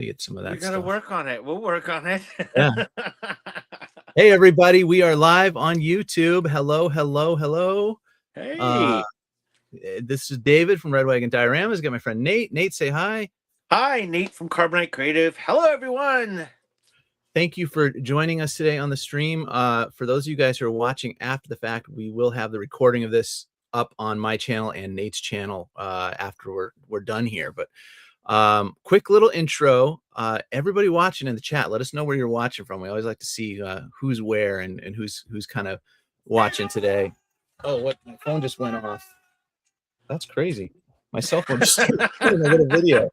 Get some of We that got to stuff. work on it. We'll work on it. Yeah. Hey, everybody. We are live on YouTube. Hello, hello, hello. Hey. This is David from Red Wagon Dioramas. Got my friend Nate. Nate, say hi. Hi, Nate from Carbonite Creative. Hello, everyone. Thank you for joining us today on the stream. For those of you guys who are watching after the fact, we will have the recording of this up on my channel and Nate's channel after we're done here. But quick little intro. Everybody watching in the chat, let us know where you're watching from. We always like to see who's where and who's kind of watching today. Oh, what? My phone just went off. That's crazy. My cell phone just started recording a little video.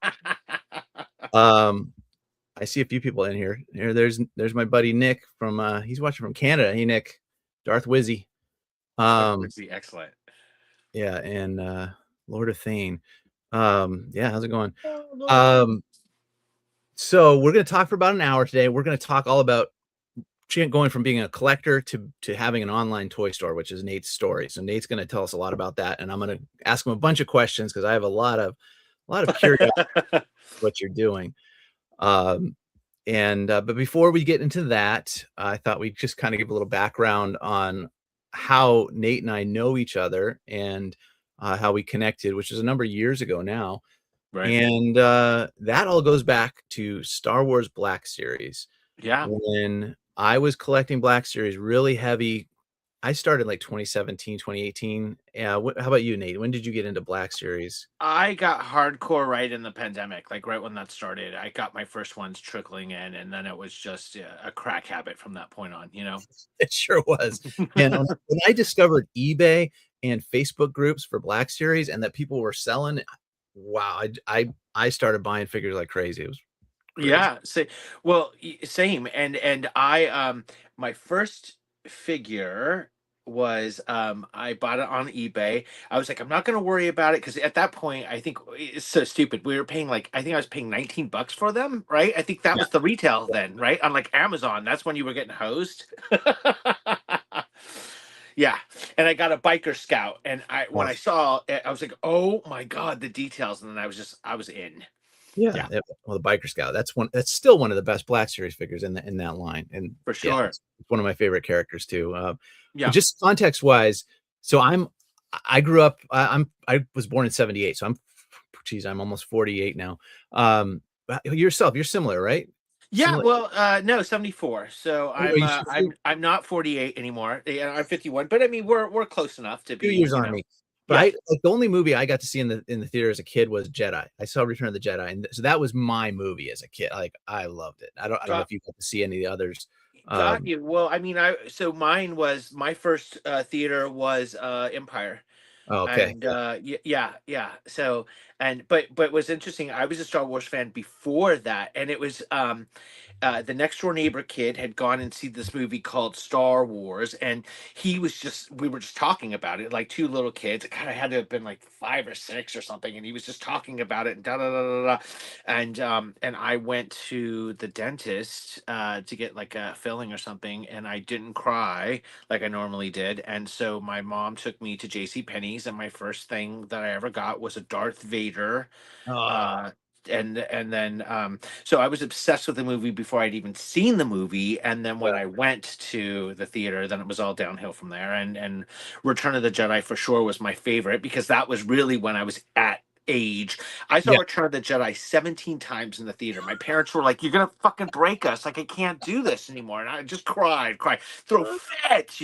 I see a few people in here. There's my buddy Nick from he's watching from Canada. Hey Nick, Darth Wizzy. Excellent. Yeah, and Lord of Thane. Yeah, how's it going? So we're gonna talk for about an hour today. We're gonna talk all about going from being a collector to having an online toy store, which is Nate's story. So Nate's gonna tell us a lot about that, and I'm gonna ask him a bunch of questions because I have a lot of curiosity what you're doing. But before we get into that, I thought we'd just kind of give a little background on how Nate and I know each other and how we connected, which is a number of years ago now. Right. And that all goes back to Star Wars Black Series. Yeah. When I was collecting Black Series really heavy, I started like 2017, 2018. Yeah. How about you, Nate? When did you get into Black Series? I got hardcore right in the pandemic, like right when that started. I got my first ones trickling in, and then it was just a crack habit from that point on, It sure was. And when I discovered eBay and Facebook groups for Black Series and that people were selling, wow, I started buying figures like crazy. It was crazy. Yeah, same. And I my first figure was I bought it on eBay. I was like, I'm not gonna worry about it because at that point I think it's so stupid. We were paying like I think I was paying $19 for them, right? I think that Yeah. was the retail then, right? On like Amazon, that's when you were getting hosed. Yeah, and I got a biker scout, and when I saw it, I was like, "Oh my god, the details!" And then I was in. Yeah. Well, the Biker Scout, that's still one of the best Black Series figures in that line. And For yeah, sure. it's one of my favorite characters too. Yeah. Just context wise, so I grew up, I was born in 78, so I'm almost 48 now. Yourself, you're similar, right? Yeah, Similar. well, no, 74. So Are you I'm not 48 anymore. Yeah, I'm 51, but I mean we're close enough to few be, years on me? But Yeah. like the only movie I got to see in the theater as a kid was Jedi. I saw Return of the Jedi, and so that was my movie as a kid. Like I loved it. I don't know if you got to see any of the others. Got you. Well, I mean, so mine was my first theater was Empire. Okay. And yeah. So but what's interesting, I was a Star Wars fan before that, and it was the next door neighbor kid had gone and seen this movie called Star Wars, and we were just talking about it like two little kids. God, I had to have been like 5 or 6 or something, and he was just talking about it and da da da da da. And I went to the dentist to get like a filling or something, and I didn't cry like I normally did. And so my mom took me to J.C. Penney's, and my first thing that I ever got was a Darth Vader. Oh, Uh, and then so I was obsessed with the movie before I'd even seen the movie, and then when I went to the theater, then it was all downhill from there. And Return of the Jedi for sure was my favorite because that was really when I was at age. I saw yeah. Return of the Jedi 17 times in the theater. My parents were like, "You're gonna fucking break us! Like I can't do this anymore." And I just cried, throw fits.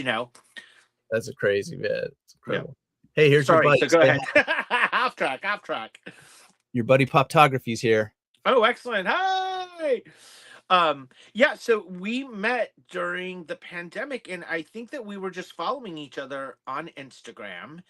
That's a crazy bit. It's Yeah. incredible. Hey, here's your Sorry. buddy. So go ahead. Off track. Off track. Your buddy Poptography's here. Oh, excellent. Hi. Yeah, so we met during the pandemic, and I think that we were just following each other on Instagram.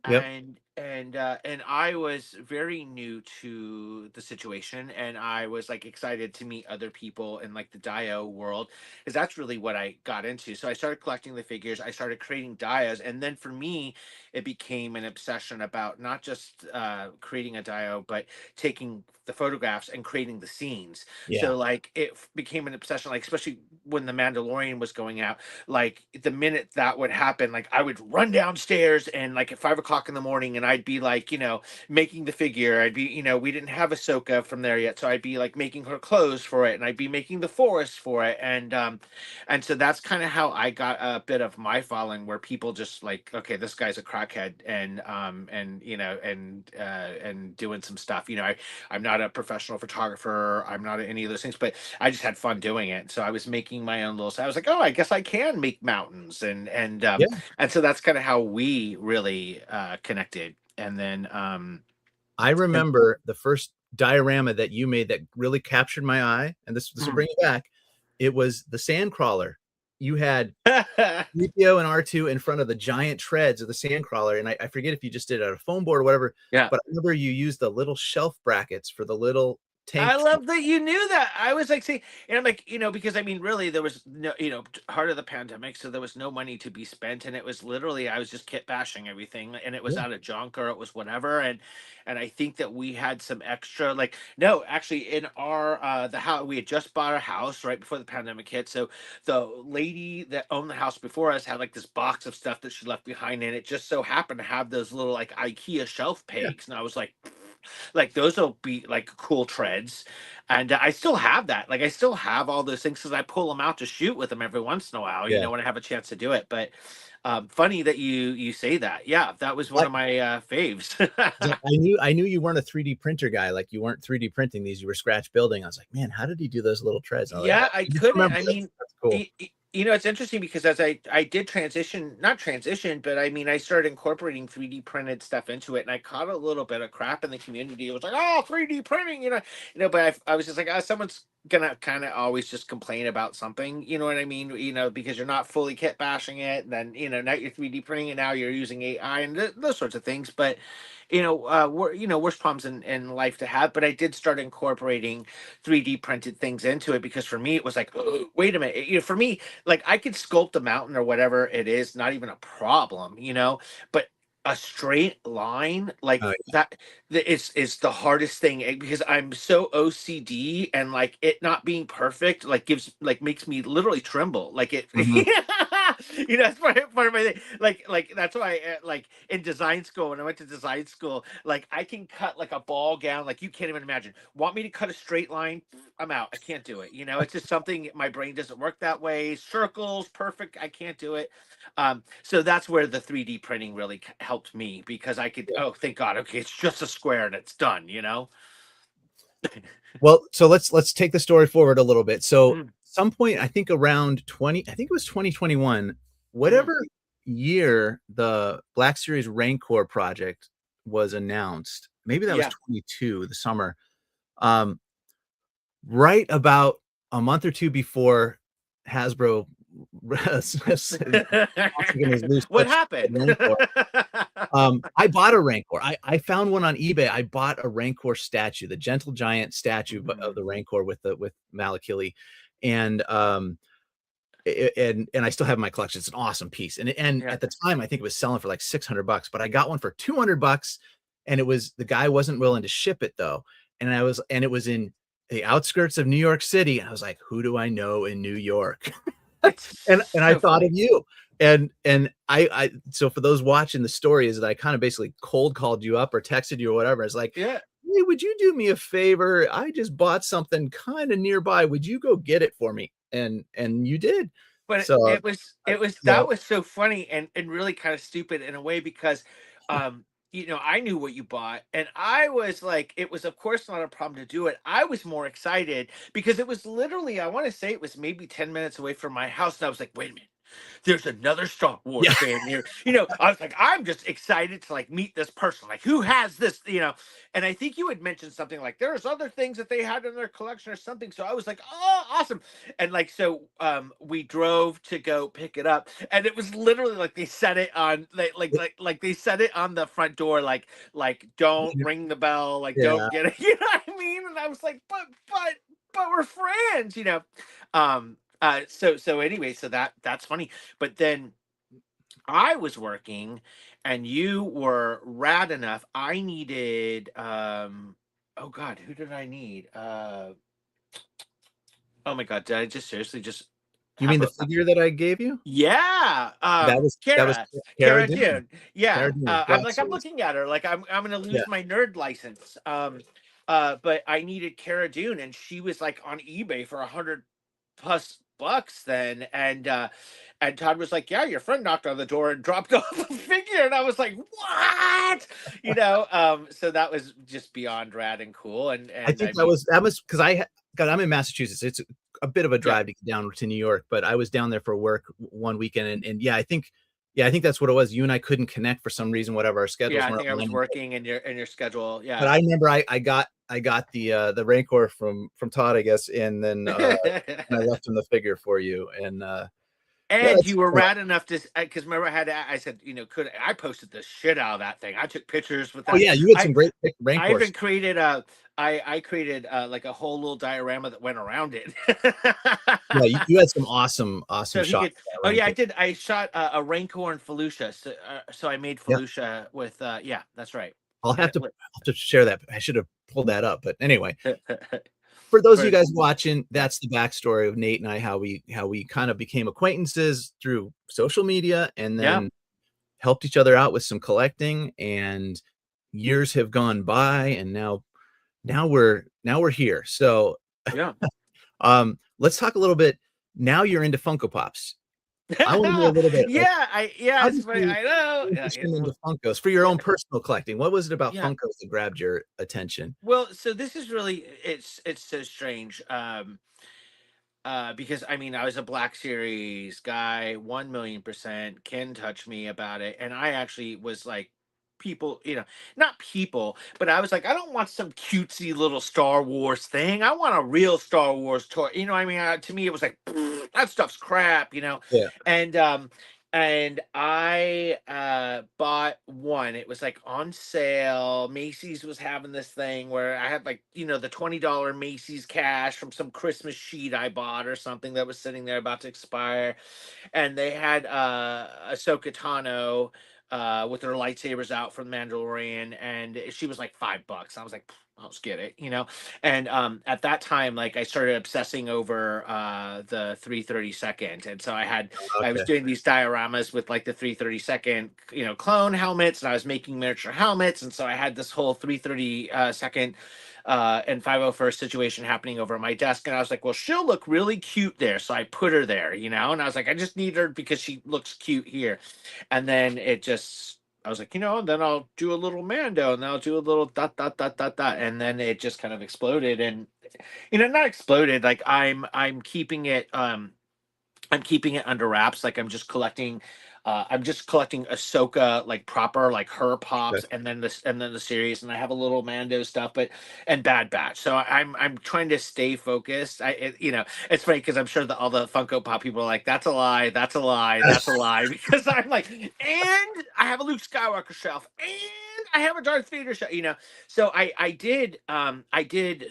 Yep. And I was very new to the situation, and I was like excited to meet other people in like the dio world, because that's really what I got into. So I started collecting the figures, I started creating dios, and then for me it became an obsession about not just creating a dio, but taking the photographs and creating the scenes. Yeah. So like became an obsession, like especially when the Mandalorian was going out. Like the minute that would happen, like I would run downstairs and like at 5 o'clock in the morning, and I'd be like, making the figure. I'd be, we didn't have Ahsoka from there yet, so I'd be like making her clothes for it, and I'd be making the forest for it, and so that's kind of how I got a bit of my following, where people just like, okay, this guy's a crackhead, and doing some stuff. I'm not a professional photographer. I'm not any of those things, but I just had fun doing it. So I was making my own little. So I was like, oh, I guess I can make mountains, and so that's kind of how we really connected. And then I and, remember the first diorama that you made that really captured my eye, and this will bring it back. It was the sand crawler. You had 3PO and R2 in front of the giant treads of the sand crawler, and I forget if you just did it on a foam board or whatever, yeah. but I remember you used the little shelf brackets for the little I tank. love that you knew that. I was like, see, and I'm like, because I mean, really, there was no, heart of the pandemic, so there was no money to be spent, and it was literally, I was just kit bashing everything, and it was Yeah, out of junk or it was whatever, and I think that we had some extra, like, no, actually, in our the house, we had just bought a house right before the pandemic hit, so the lady that owned the house before us had like this box of stuff that she left behind, and it just so happened to have those little like IKEA shelf yeah, pegs, and I was like those will be like cool treads, and I still have that, like I still have all those things because I pull them out to shoot with them every once in a while, yeah. when I have a chance to do it. But funny that you say that. Yeah, that was one I, of my faves. I knew you weren't a 3D printer guy. Like you weren't 3D printing these. You were scratch building. I was like, man, how did he do those little treads? And I was like, Yeah, oh, I I just couldn't. remember I this. mean, That's cool. it's interesting because as I did transition, not transition, but I mean, I started incorporating 3D printed stuff into it, and I caught a little bit of crap in the community. It was like, oh, 3D printing, but I was just like, someone's gonna kind of always just complain about something, you know what I mean? Because you're not fully kit bashing it, and then now you're 3D printing it, now you're using AI and those sorts of things. But worst problems in life to have. But I did start incorporating 3D printed things into it because for me it was like, oh, wait a minute. For me, like I could sculpt a mountain or whatever it is, not even a problem, but a straight line like Oh, that is the hardest thing, because I'm so OCD, and like it not being perfect like makes me literally tremble like it. yeah. Mhm. That's part of my thing, like that's why like in design school, when I went to design school, like I can cut like a ball gown like you can't even imagine. Want me to cut a straight line? I'm out. I can't do it. It's just something, my brain doesn't work that way. Circles, perfect. I can't do it. So that's where the 3D printing really helped me, because I could, oh, thank God. Okay, it's just a square and it's done. Well, so let's take the story forward a little bit. So Mm, some point, I think around 20, I think it was 2021, mhm. whatever year the Black Series Rancor project was announced, maybe that was Yeah. 22, the summer. Um, right about a month or two before Hasbro possibly gonna lose What touch happened? with Rancor. I bought a Rancor. I found one on eBay. I bought a Rancor statue, the Gentle Giant statue of Mhm. the Rancor with Malakili, and and I still have my collection. It's an awesome piece, and Yeah. at the time I think it was selling for like $600, but I got one for $200, and it was the guy wasn't willing to ship it though, and it was in the outskirts of New York City, and I was like, who do I know in New York? And It's I so thought of funny. you. And I so for those watching the story is that I kind of basically cold called you up or texted you or whatever. It's like, Yeah. hey, would you do me a favor? I just bought something kind of nearby. Would you go get it for me? And you did. But So that so was so funny and really kind of stupid in a way, because um I knew what you bought, and I was like, it was of course not a problem to do it. I was more excited because it was literally, I want to say it was maybe 10 minutes away from my house, and I was like, wait a minute, there's another Star Wars yeah, fan here. I was like, I'm just excited to like meet this person. Like, who has this? And I think you had mentioned something like there's other things that they had in their collection or something. So I was like, oh, awesome. And like, so we drove to go pick it up, and it was literally like they set it on like they set it on the front door, like don't ring the bell, like yeah. don't get it. You know what I mean? And I was like, but we're friends. So anyway, so that's funny. But then I was working and you were rad enough. I needed oh God, who did I need? Oh my God, did I just seriously just You have mean the a figure that I gave you? yeah, that was Kara, Cara Kara Dune. Dune. Yeah, Cara Dune, I'm Black like, I'm Series. looking at her like I'm gonna Yeah. lose my nerd license. But I needed Cara Dune, and she was like on eBay for 100+ bucks then, and Todd was like, "Yeah, your friend knocked on the door and dropped off a figure," and I was like, "What?" So that was just beyond rad and cool, I and think I mean, that was because God, I'm in Massachusetts. It's a bit of a yeah, drive to get down to New York, but I was down there for work one weekend, and yeah, I think that's what it was. You and I couldn't connect for some reason, whatever. Our schedules yeah, I weren't think I was aligning. working in your schedule, But yeah. I remember I got the Rancor from Todd, I guess, and then and I left him the figure for you, and yeah, And that's you were rad enough to, because remember I said, could I posted the shit out of that thing. I took pictures with oh that. yeah, you had I some great I Rancors. even created I created like a whole little diorama that went around it. Yeah, you had some awesome So he shots could. of that Oh yeah, I Rancor. did. I shot a Rancor and Felucia. So I made Yeah, Felucia with. Yeah, that's right. I'll And have it to lit. share that. I should have pulled that up, but anyway, for those of you For guys watching, yeah, that's the backstory of Nate and I, how we kind of became acquaintances through social media, and yeah, then helped each other out with some collecting. And years have gone by, and now we're here. So yeah. let's talk a little bit. Now you're into Funko Pops. I want to hear a little bit. Yeah. How It's did funny. you I know. transition into Funkos for your own personal collecting? What was it about Yeah. Funkos that grabbed your attention? Well, so this is really it's so strange. Because I mean I was a Black Series guy, 1,000,000%. Ken touched me about it, and I actually was like, people, not people, but I was like, I don't want some cutesy little Star Wars thing. I want a real Star Wars toy. I mean, to me, it was like, that stuff's crap. Yeah. And I bought one. It was like on sale. Macy's was having this thing where I had like, the $20 Macy's cash from some Christmas sheet I bought or something that was sitting there about to expire. And they had Ahsoka Tano with her lightsabers out from Mandalorian, and she was like $5. I was like, I'll just get it. And at that time, like I started obsessing over the 332nd, and so I was Okay. doing these dioramas with like the 332nd, clone helmets, and I was making miniature helmets, and so I had this whole 332nd and 501st situation happening over at my desk. And I was like, well, she'll look really cute there. So I put her there, and I was like, I just need her because she looks cute here. And then I was like, and then I'll do a little Mando, and then I'll do a little dot, dot, dot, dot, dot. And then it just kind of exploded. And, not exploded. Like I'm keeping it under wraps. Like I'm just collecting Ahsoka, like proper, like her Okay. pops, and then the series, and I have a little Mando stuff, and Bad Batch. So I'm trying to stay focused. It's funny because I'm sure that all the Funko Pop people are like, that's a lie, that's a lie, that's a lie, because I'm like, and I have a Luke Skywalker shelf, and I have a Darth Vader shelf. So I did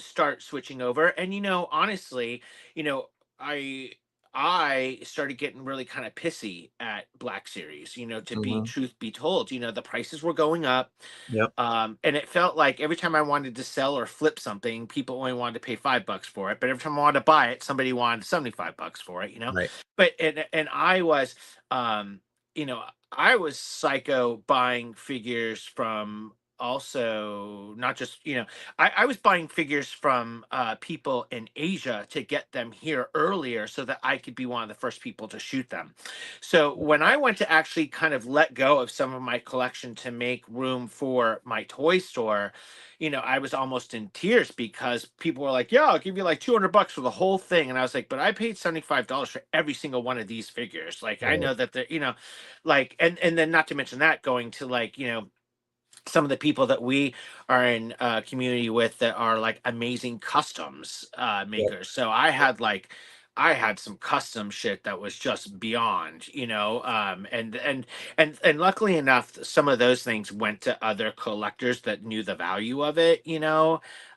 start switching over, and honestly, you know I started getting really kind of pissy at Black Series, to be Mhm. truth be told. The prices were going up. Yep. And it felt like every time I wanted to sell or flip something, people only wanted to pay $5 for it. But every time I wanted to buy it, somebody wanted $75 for it. Right. But and um, you know, I was psycho buying figures from, also not just, I was buying figures from people in Asia to get them here earlier so that I could be one of the first people to shoot them. So when I went to actually kind of let go of some of my collection to make room for my toy store, I was almost in tears because people were like, "Yeah, I'll give you like $200 for the whole thing," and I was like, "But I paid $75 for every single one of these figures. Like I Right. know that like, and then not to mention that going to like some of the people that we are in community with that are like amazing customs Yep. makers. So I had some custom shit that was just beyond, and luckily enough, some of those things went to other collectors that knew the value of it.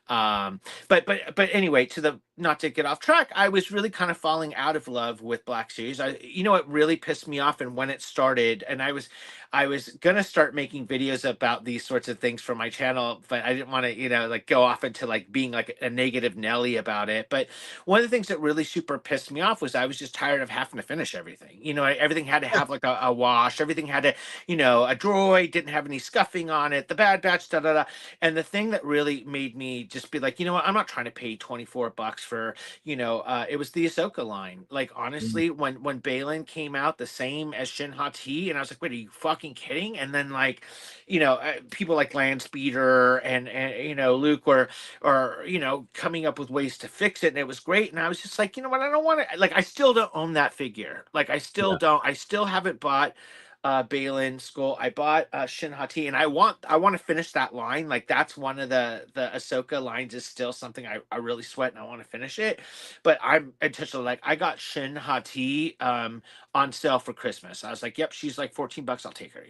But anyway, to the not to get off track, I was really kind of falling out of love with Black Series. It really pissed me off, and when it started, and I was gonna start making videos about these sorts of things for my channel, but I didn't want to, like go off into like being like a negative Nelly about it. But one of the things that really super pissed me off was I was just tired of having to finish everything. Everything had to have like a wash. Everything had to, a droid didn't have any scuffing on it. The Bad Batch, da da da. And the thing that really made me just be like, you know what, I'm not trying to pay $24 for, it was the Ahsoka line. Like honestly, when Balin came out the same as Shin Hati, and I was like, wait, are you fucking kidding? And then like, people like Lance Speeder and Luke or coming up with ways to fix it, and it was great. And I was just like, you know what, I don't want to, like, I still don't own that figure. Like I still haven't bought Balin Skull. I bought Shin Hati, and I want to finish that line. Like that's one of the Ahsoka lines is still something I really sweat, and I want to finish it. But I'm intentionally like, I got Shin Hati on sale for Christmas. I was like, yep, she's like $14. I'll take her,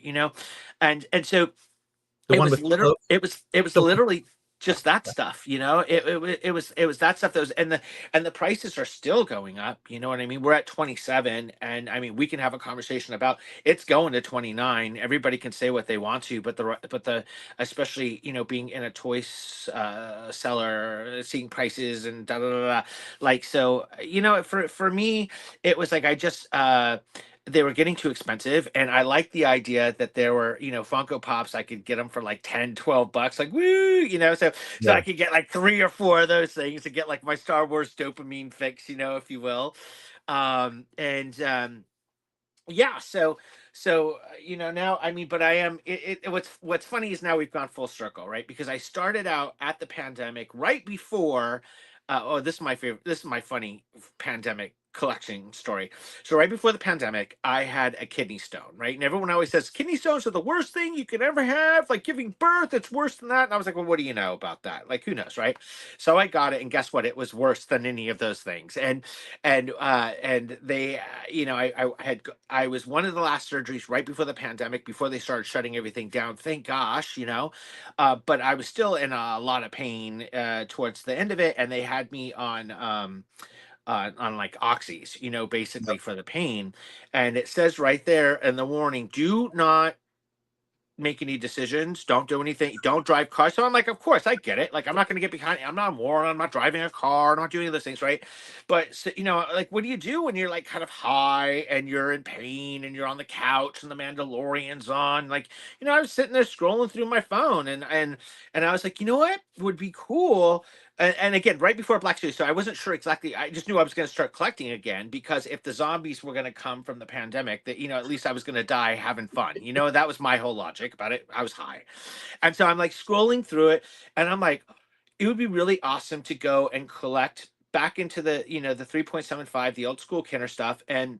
and so The it one was with literally it was the literally just that stuff, it was that stuff that was, and the prices are still going up, you know what I mean? We're at 27, and I mean we can have a conversation about it's going to 29. Everybody can say what they want to, but the especially being in a seller, seeing prices and da da da, da. Like so, for me it was like I just they were getting too expensive, and I liked the idea that there were Funko Pops. I could get them for like 10-12 bucks, like woo, so I Yeah. could get like 3 or 4 of those things to get like my Star Wars dopamine fix, if you will. And Yeah, now, I mean, but I am what's funny is now we've gone full circle, right? Because I started out at the pandemic right before oh, this is my favorite, this is my funny pandemic collection story. So right before the pandemic, I had a kidney stone, right? And everyone always says kidney stones are the worst thing you could ever have, like giving birth, it's worse than that. And I was like, well, what do you know about that? Like, who knows, right? So I got it, and guess what? It was worse than any of those things. And they I was one of the last surgeries right before the pandemic, before they started shutting everything down, thank gosh, but I was still in a lot of pain towards the end of it, and they had me on like oxys, basically for the pain. And it says right there in the warning, do not make any decisions. Don't do anything. Don't drive cars. So I'm like, of course, I get it. Like, I'm not going to get behind. I'm not a moron. I'm not driving a car. I'm not doing any of those things, right? But, so, like, what do you do when you're like kind of high and you're in pain and you're on the couch and the Mandalorian's on? Like, I was sitting there scrolling through my phone, and I was like, you know what would be cool? And again, right before Black Series, so I wasn't sure exactly. I just knew I was going to start collecting again, because if the zombies were going to come from the pandemic, that at least I was going to die having fun. That was my whole logic about it. I was high, and so I'm like scrolling through it, and I'm like, it would be really awesome to go and collect back into the 3.75, the old school Kenner stuff, and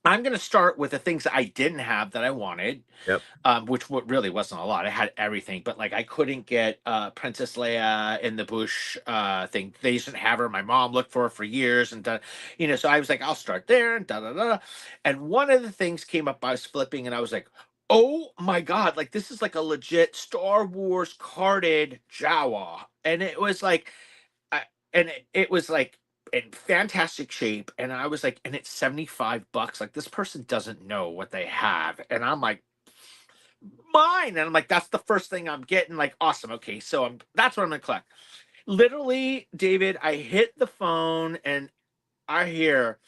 I'm going to start with the things that I didn't have that I wanted, Yep. which really wasn't a lot. I had everything, but like I couldn't get Princess Leia in the bush thing. They used to have her. My mom looked for her for years, and so I was like, I'll start there, and da da da. And one of the things came up. I was flipping, and I was like, oh my god! Like this is like a legit Star Wars carded Jawa, and it was like it was like in fantastic shape, and I was like, and it's $75. Like this person doesn't know what they have, and I'm like, mine. And I'm like, that's the first thing I'm getting. Like, awesome. Okay, so that's what I'm gonna collect. Literally, David, I hit the phone, and I hear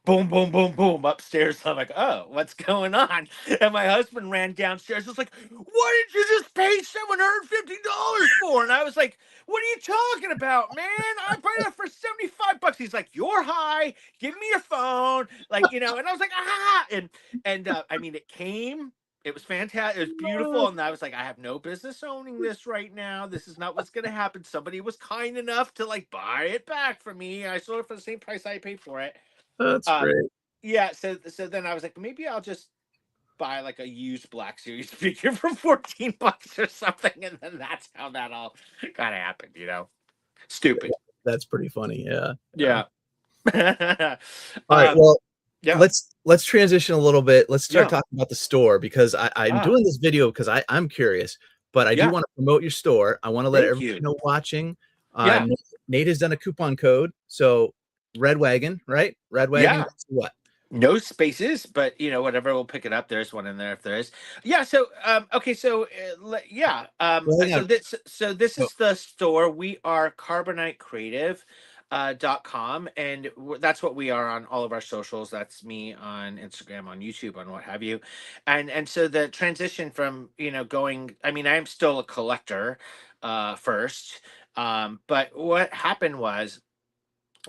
boom, boom, boom, boom upstairs. I'm like, oh, what's going on? And my husband ran downstairs. Was like, what did you just pay $750 for? And I was like, what are you talking about, man? I bought it for $75. He's like, you're high. Give me your phone. Like, and I was like, ah. And I mean, it came. It was fantastic. It was beautiful. And I was like, I have no business owning this right now. This is not what's going to happen. Somebody was kind enough to like buy it back for me. I sold it for the same price I paid for it. That's Um, great. yeah, so then I was like, maybe I'll just buy like a used Black Series figure for $14 or something, and then that's how that all kind of happened. Stupid. That's pretty funny. Yeah. Yeah. All right. um, Well, yeah, let's transition a little bit. Let's start yeah. talking about the store, because I'm Ah, doing this video because I'm curious, but I do yeah. want to promote your store. I want to let Thank everybody you. know watching Uh, Yeah. Nate, Nate has done a coupon code. So Red Wagon, right? Red Wagon Yeah. goes to what? No spaces, but whatever, we'll pick it up. There's one in there if there is. Yeah. So okay. So yeah. Well, hang on. So this So, is the store. We are Carbonite Creative. .com, and that's what we are on all of our socials. That's me on Instagram, on YouTube, on what have you. And so the transition from going, I mean, I am still a collector first, but what happened was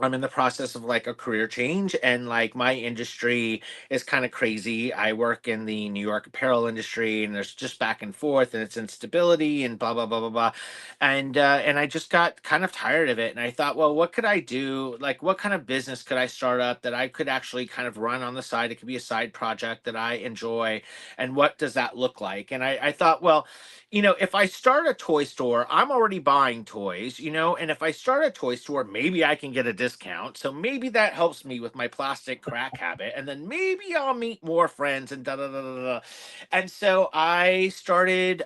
I'm in the process of like a career change, and like my industry is kind of crazy. I work in the New York apparel industry, and there's just back and forth, and it's instability and blah blah blah blah blah. And I just got kind of tired of it, and I thought, well, what could I do? Like, what kind of business could I start up that I could actually kind of run on the side? It could be a side project that I enjoy, and what does that look like? And I thought, well, if I start a toy store, I'm already buying toys, and if I start a toy store, maybe I can get a discount. So maybe that helps me with my plastic crack habit. And then maybe I'll meet more friends and da da da da da. And so I started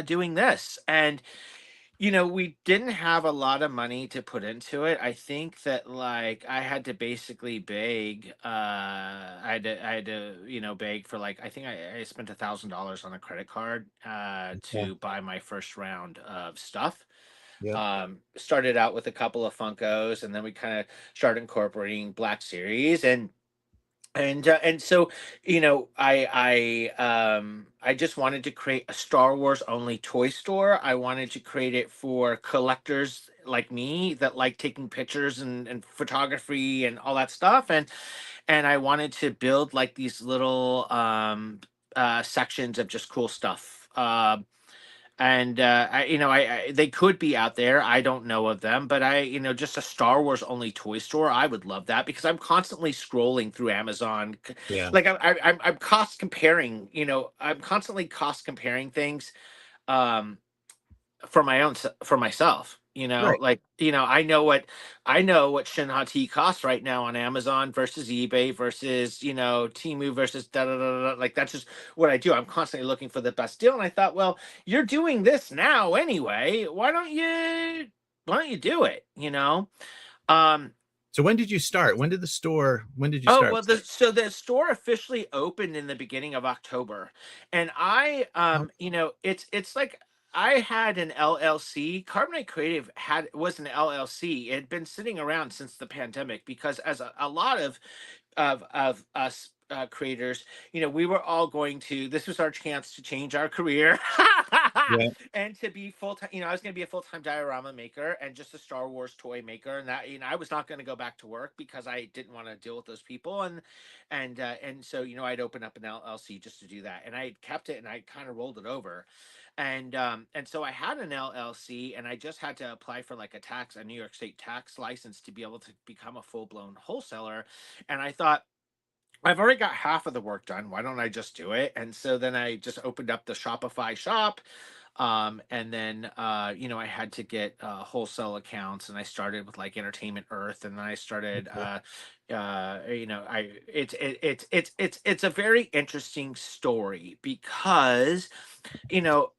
doing this. And we didn't have a lot of money to put into it. I think that like I had to basically beg. I had to beg for like I think I spent $1,000 on a credit card yeah, to buy my first round of stuff. yeah, Started out with a couple of Funkos, and then we kind of started incorporating Black Series, and so I just wanted to create a Star Wars only toy store. I wanted to create it for collectors like me that like taking pictures and photography and all that stuff, and I wanted to build like these little sections of just cool stuff. And they could be out there. I don't know of them, but just a Star Wars only toy store. I would love that because I'm constantly scrolling through Amazon. yeah. Like I'm cost comparing. I'm constantly cost comparing things. Um, for my own for myself, Right. like I know what Shinhati costs right now on Amazon versus eBay versus Timu versus da da da da. Like that's just what I do. I'm constantly looking for the best deal, and I thought, well, you're doing this now anyway. Why don't you do it? um So when did you start? When did you Oh, start? well, the store officially opened in the beginning of October. And it's like I had an LLC. Carbonite Creative was an LLC. It had been sitting around since the pandemic because as a lot of us creators, we were all going to. This was our chance to change our career, Yeah, and to be full time. I was going to be a full time diorama maker and just a Star Wars toy maker, and that I was not going to go back to work because I didn't want to deal with those people, and so I'd open up an LLC just to do that, and I kept it and I kind of rolled it over. And so I had an LLC, and I just had to apply for like a New York State tax license to be able to become a full blown wholesaler. And I thought, I've already got half of the work done. Why don't I just do it? And so then I just opened up the Shopify shop. And then I had to get wholesale accounts, and I started with like Entertainment Earth, and then I started okay. I it's a very interesting story because you know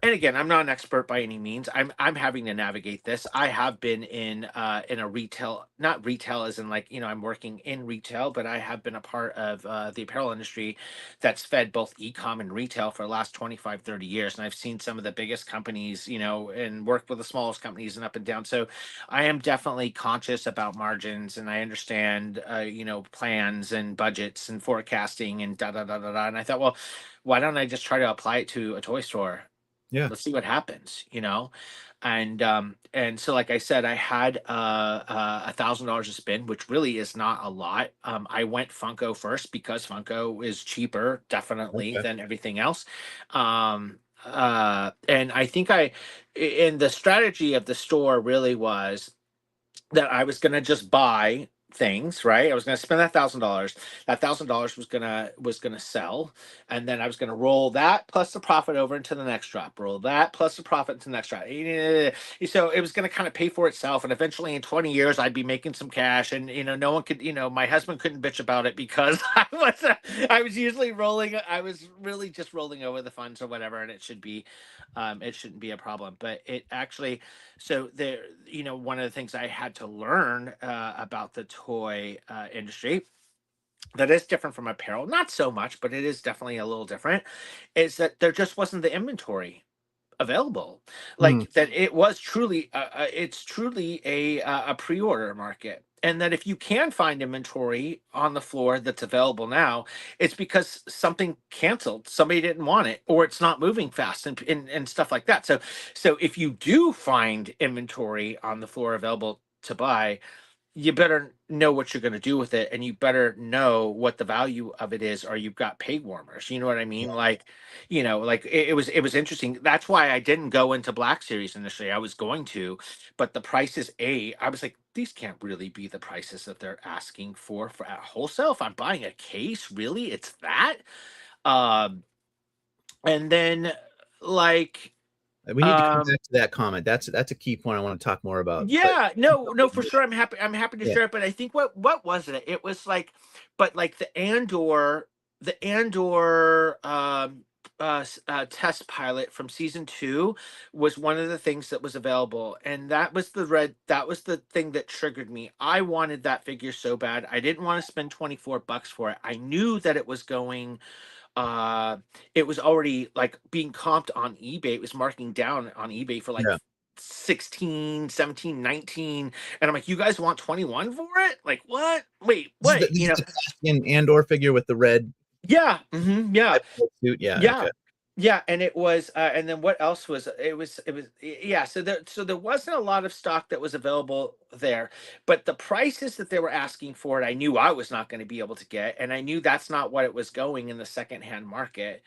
and again, I'm not an expert by any means. I'm having to navigate this. I have been in a retail, not retail as in like, I'm working in retail, but I have been a part of the apparel industry that's fed both e-com and retail for the last 25, 30 years. And I've seen some of the biggest companies, and worked with the smallest companies and up and down. So I am definitely conscious about margins, and I understand plans and budgets and forecasting and da da da da da. And I thought, well, why don't I just try to apply it to a toy store? Yeah. Let's see what happens. And so like I said, I had $1,000 to spend, which really is not a lot. I went Funko first because Funko is cheaper definitely Okay. than everything else. And I think in the strategy of the store really was that I was going to just buy things, right? I was going to spend $1,000. That $1,000 was gonna sell, and then I was going to roll that plus the profit over into the next drop. Roll that plus the profit into the next drop. So it was going to kind of pay for itself, and eventually in 20 years I'd be making some cash, and no one could, my husband couldn't bitch about it because I was usually rolling. I was really just rolling over the funds or whatever, and it shouldn't be a problem. But it actually, so there, one of the things I had to learn about the toy industry that is different from apparel, not so much, but it is definitely a little different, is that there just wasn't the inventory available, Mm, like that. It's truly a pre-order market, and that if you can find inventory on the floor that's available now, it's because something canceled, somebody didn't want it, or it's not moving fast, and stuff like that. So if you do find inventory on the floor available to buy, you better know what you're going to do with it, and you better know what the value of it is, or you've got peg warmers, you know what I mean? Like, like it was interesting. That's why I didn't go into Black Series initially. I was going to, but the prices, I was like, these can't really be the prices that they're asking for at wholesale. If I'm buying a case, really, it's that. um and then, like, we need to come um back to that comment. That's a key point I want to talk more about. But yeah, no, no, for sure. I'm happy to yeah, share it. But I think, what was it? It was like, but like the Andor test pilot from season 2 was one of the things that was available, and that was the thing that triggered me. I wanted that figure so bad. I didn't want to spend $24 for it. I knew that uh it was already like being comped on eBay. It was marking down on eBay for like yeah. 16, 17, 19, and I'm like, you guys want 21 for it? Like, what? Wait, This wait, is the Caspian Andor figure with the red yeah, yeah. suit. Yeah, Yeah. okay. Yeah, and it was, and then what else was yeah, so there wasn't a lot of stock that was available there, but the prices that they were asking for it, I knew I was not going to be able to get, and I knew that's not what it was going in the secondhand market.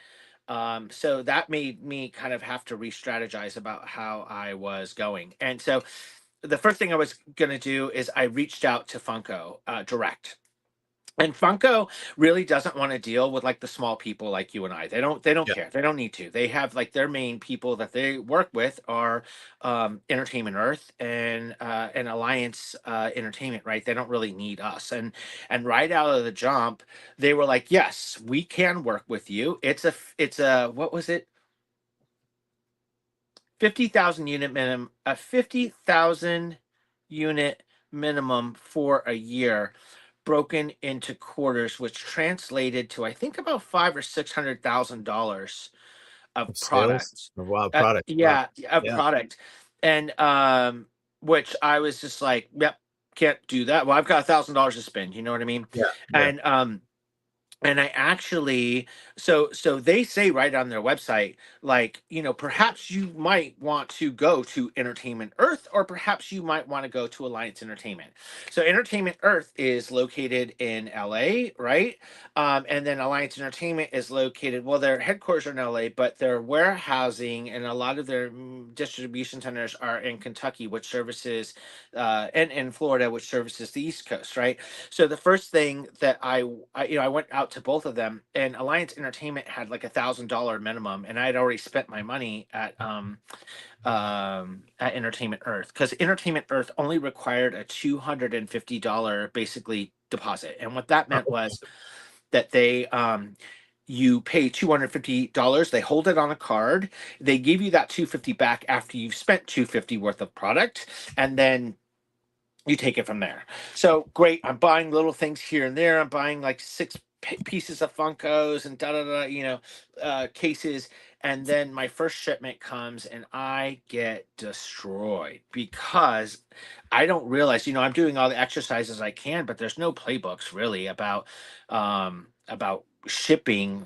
So that made me kind of have to re-strategize about how I was going. And so the first thing I was going to do is I reached out to Funko direct. And Funko really doesn't want to deal with like the small people like you and I. They don't Yeah. care. They don't need to. They have like their main people that they work with are Entertainment Earth and Alliance Entertainment, right? They don't really need us. And right out of the jump, they were like, "Yes, we can work with you. It's a what was it? 50,000 unit minimum, a 50,000 unit minimum for a year, broken into quarters, which translated to, I think, about five or $600,000 of Of sales product. of wild product. Wow. Yeah, of Yeah. product, and which I was just like, yep, can't do that. Well, I've got $1,000 to spend. You know what I mean? Yeah. Yeah. And I actually, so they say right on their website, like, perhaps you might want to go to Entertainment Earth, or perhaps you might want to go to Alliance Entertainment. So Entertainment Earth is located in LA, right? And then Alliance Entertainment is located, well, their headquarters are in LA, but their warehousing and a lot of their distribution centers are in Kentucky, which services, and in Florida, which services the East Coast, right? So the first thing that I went out to both of them, and Alliance Entertainment had like $1,000 minimum, and I had already spent my money at Entertainment Earth, because Entertainment Earth only required a $250 basically deposit, and what that meant Oh, was that you pay $250, they hold it on a card, they give you that 250 back after you've spent 250 worth of product, and then you take it from there. So great. I'm buying little things here and there. I'm buying like six pieces of Funkos and da da da, cases. And then my first shipment comes, and I get destroyed because I don't realize, I'm doing all the exercises I can, but there's no playbooks really about shipping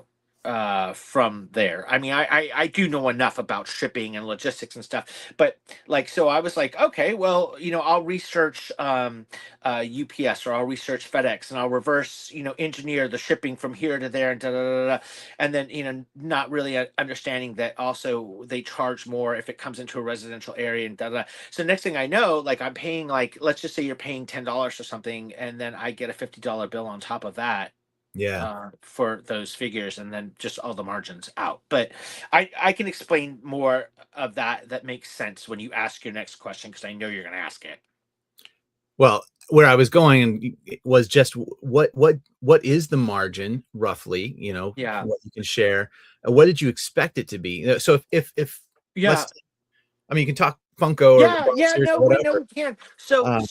from there. I mean, I do know enough about shipping and logistics and stuff, but like, so I was like, okay, well, I'll research UPS, or I'll research FedEx, and I'll reverse, engineer the shipping from here to there, and da da da da. And then, not really understanding that also they charge more if it comes into a residential area, and da da. So next thing I know, like, I'm paying, like, let's just say you're paying $10 for something, and then I get a $50 bill on top of that Yeah. for those figures, and then just all the margins out. But I can explain more of that. That makes sense when you ask your next question, because I know you're going to ask it. Well, where I was going was just what is the margin roughly, Yeah. what you can share. What did you expect it to be? So if Yeah. let's, I mean, you can talk Funko or Yeah, World yeah, Series no, or we know whatever. we can. So, Um,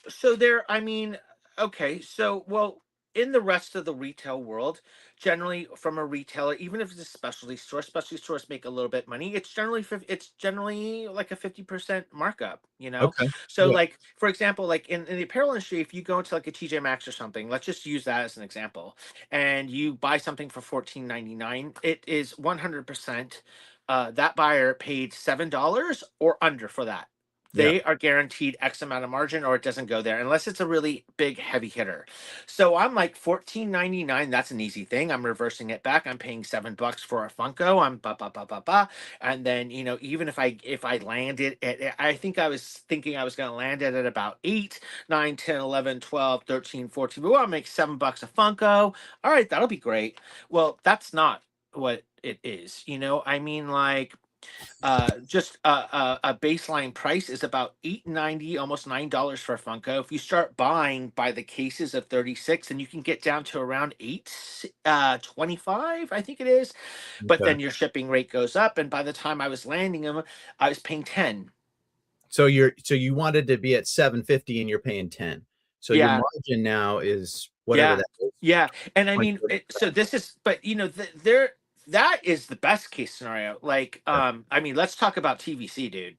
so there. I mean, okay. So, well, in the rest of the retail world, generally from a retailer, even if it's a specialty stores make a little bit money. It's generally like a 50% markup. okay. So, Yeah. like, for example, like in the apparel industry, if you go into like a TJ Maxx or something, let's just use that as an example, and you buy something for 14.99, it is 100%. That buyer paid $7 or under for that. Yeah. They are guaranteed X amount of margin, or it doesn't go there unless it's a really big heavy hitter. So I'm like 14.99. That's an easy thing. I'm reversing it back. I'm paying $7 for a Funko. I'm ba ba ba ba ba. And then, even if I landed at, I think I was thinking I was going to land it at about 8, 9, 10, 11, 12, 13, 14. But well, I'll make $7 a Funko. All right, that'll be great. Well, that's not what it is. I mean, like, just a baseline price is about 8.90, almost $9 for a Funko. If you start buying by the cases of 36, and you can get down to around 8.25, I think it is. But Okay. then your shipping rate goes up, and by the time I was landing them, I was paying 10. So you wanted to be at 750 and you're paying 10. So your Yeah, margin now is whatever yeah, that is. yeah. And I 20, mean, so this is, but there, that is the best case scenario. Like, yeah. I mean, let's talk about TVC, dude.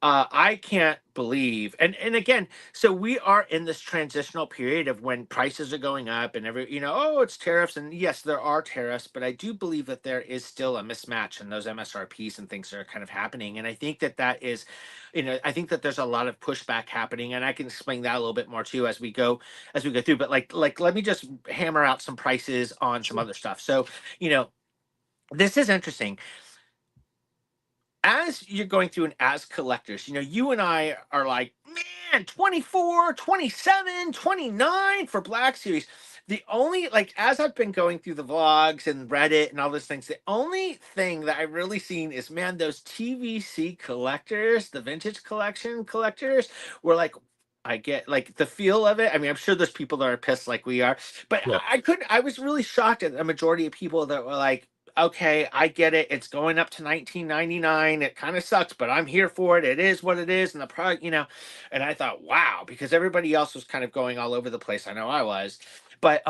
I can't believe, and again, so we are in this transitional period of when prices are going up, and oh, it's tariffs, and yes, there are tariffs, but I do believe that there is still a mismatch in those MSRPs and things that are kind of happening, and I think that that is, I think that there's a lot of pushback happening, and I can explain that a little bit more too as we go through. But like, let me just hammer out some prices on some Sure. other stuff. So, you know, this is interesting as you're going through, and as collectors, you and I are like, man, 24, 27, 29 for Black Series. The only, like, as I've been going through the vlogs and Reddit and all those things, the only thing that I've really seen is, man, those TVC collectors, the vintage collection collectors, were like, I get like the feel of it. I mean, I'm sure there's people that are pissed like we are, but Yeah. I couldn't, I was really shocked at a majority of people that were like, okay, I get it. It's going up to 19.99. It kind of sucks, but I'm here for it. It is what it is. And the product, and I thought, wow, because everybody else was kind of going all over the place. I know I was. But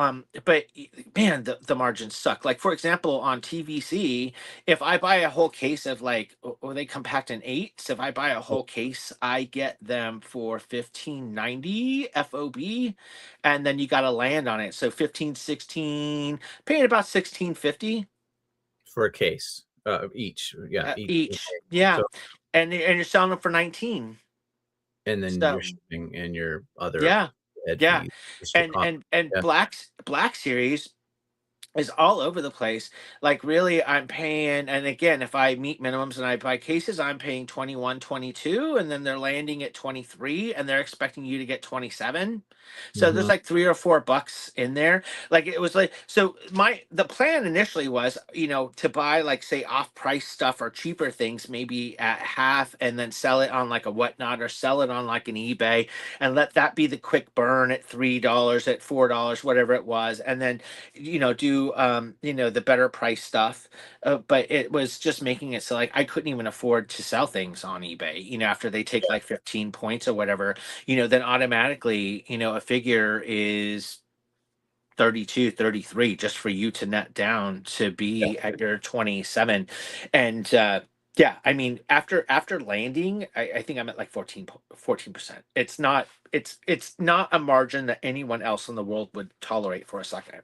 man, the margins suck. Like, for example, on TVC, if I buy a whole case of, like, or they compact in eights, if I buy a whole case, I get them for 15.90 FOB, and then you got to land on it. So 15, 16, paying about 16.50 For a case each. Yeah. Each. each. Yeah, So, and you're selling them for 19. and then your So shipping and your other yeah, head yeah, fees, just your and cost. and Yeah. Black Series is all over the place. Like, really, I'm paying, and again, if I meet minimums and I buy cases, I'm paying 21, 22, and then they're landing at 23, and they're expecting you to get 27. So there's Mhm. like $3 or $4 in there. Like, it was like, so the plan initially was, to buy, like, say, off price stuff or cheaper things, maybe at half, and then sell it on like a Whatnot, or sell it on like an eBay, and let that be the quick burn at $3, at $4, whatever it was, and then do the better price stuff. But it was just making it so, like, I couldn't even afford to sell things on eBay, after they take like 15 points or whatever, then automatically, a figure is 32, 33, just for you to net down to Yeah. be at your 27. And yeah, I mean, after landing, I think I'm at like 14%. It's not a margin that anyone else in the world would tolerate for a second.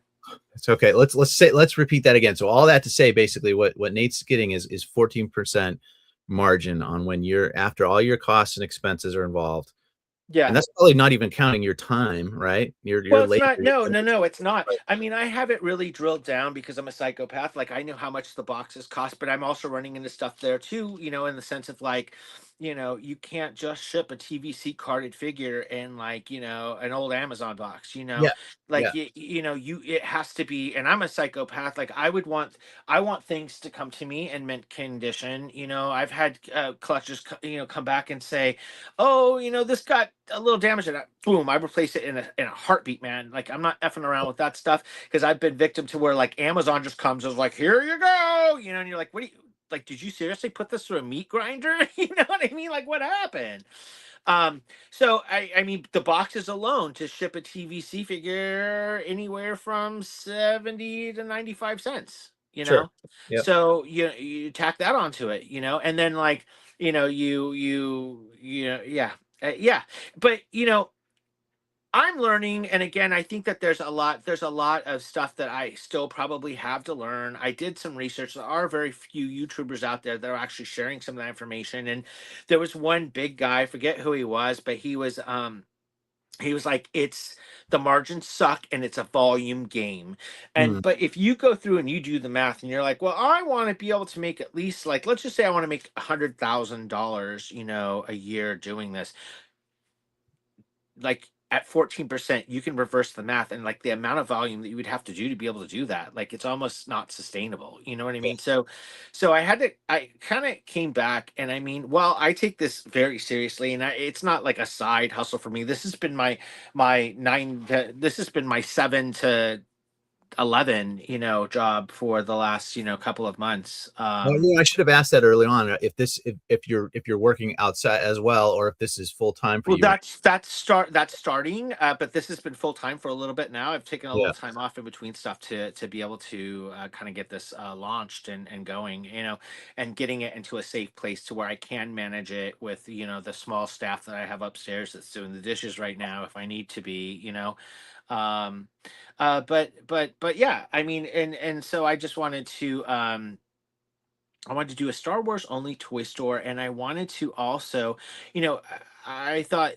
It's okay. Let's repeat that again. So all that to say, basically, what Nate's getting is 14% margin on when you're after all your costs and expenses are involved, and Yeah. that's probably not even counting your time, right? Your Well, it's labor, not. your No, no, energy. no, it's not. Right. I mean, I have it really drilled down because I'm a psychopath. Like, I know how much the boxes cost, but I'm also running into stuff there too, in the sense of like, you can't just ship a TVC carded figure in like, an old Amazon box, Yeah, yeah, like it has to be, and I'm a psychopath. Like I want things to come to me in mint condition. I've had collectors, come back and say, oh, this got a little damage, and boom, I replace it in a heartbeat, man. Like I'm not effing around with that stuff because I've been victim to where like Amazon just comes as like, here you go, and you're like, what do you like? Did you seriously put this through a meat grinder? You know what I mean? Like, what happened? Um, so I mean, the boxes alone to ship a TVC figure anywhere from 70 to 95 cents, sure. Yep. So you tack that onto it, and then like, yeah, yeah. But I'm learning, and again, I think that there's a lot of stuff that I still probably have to learn. I did some research. There are very few YouTubers out there that are actually sharing some of that information. And there was one big guy, I forget who he was, but he was like, it's the margins suck and it's a volume game. Hmm. But if you go through and you do the math and you're like, well, I want to be able to make at least, like, let's just say I want to make $100,000, a year doing this, like at 14%, you can reverse the math, and like the amount of volume that you would have to do to be able to do that, like it's almost not sustainable. You know what I Yeah. mean? So I kind of came back, and I mean, well, I take this very seriously, and it's not like a side hustle for me. This has been this has been my 7 to 11, job for the last, couple of months. Well, I should have asked that early on. If you're working outside as well, or if this is full time for Well, you. that's starting, but this has been full time for a little bit now. I've taken a Yeah, little time off in between stuff to be able to kind of get this launched and going, and getting it into a safe place to where I can manage it with the small staff that I have upstairs that's doing the dishes right now if I need to be, um, but yeah, I mean, and so I wanted to do a Star Wars only toy store, and I wanted to also, I thought,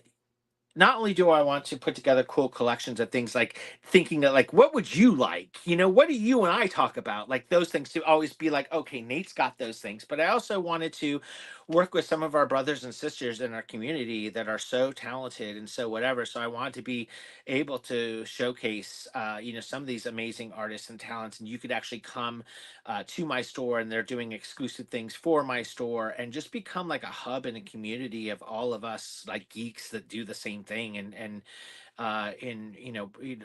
not only do I want to put together cool collections of things, like thinking that like, what would you like? What do you and I talk about? Like those things to always be like, okay, Nate's got those things. But I also wanted to work with some of our brothers and sisters in our community that are so talented and so whatever. So I wanted to be able to showcase, some of these amazing artists and talents, and you could actually come to my store, and they're doing exclusive things for my store, and just become like a hub and a community of all of us like geeks that do the same thing.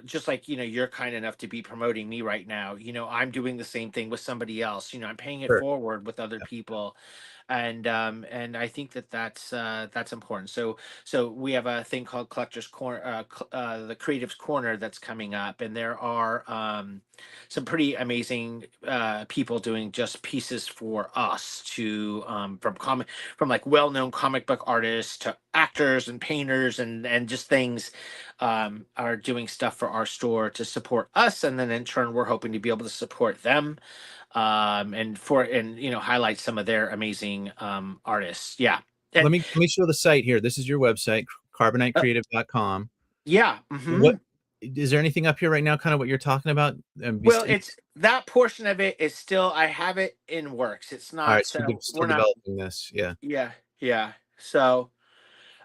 Just like you're kind enough to be promoting me right now, I'm doing the same thing with somebody else, I'm paying it sure. forward with other people. And I think that that's important. So we have a thing called Collectors Corner, the Creatives Corner, that's coming up, and there are some pretty amazing people doing just pieces for us, to from like well-known comic book artists to actors and painters and just things, are doing stuff for our store to support us, and then in turn we're hoping to be able to support them, and highlight some of their amazing artists. Yeah. Let And me let me show the site here. This is your website, uh, carbonitecreative.com. yeah. What is there anything up here right now, kind of what you're talking about? Well, it's that portion of it is still, I have it in works. It's All not, right, so you're so still we're not. developing this. Yeah. Yeah. Yeah. So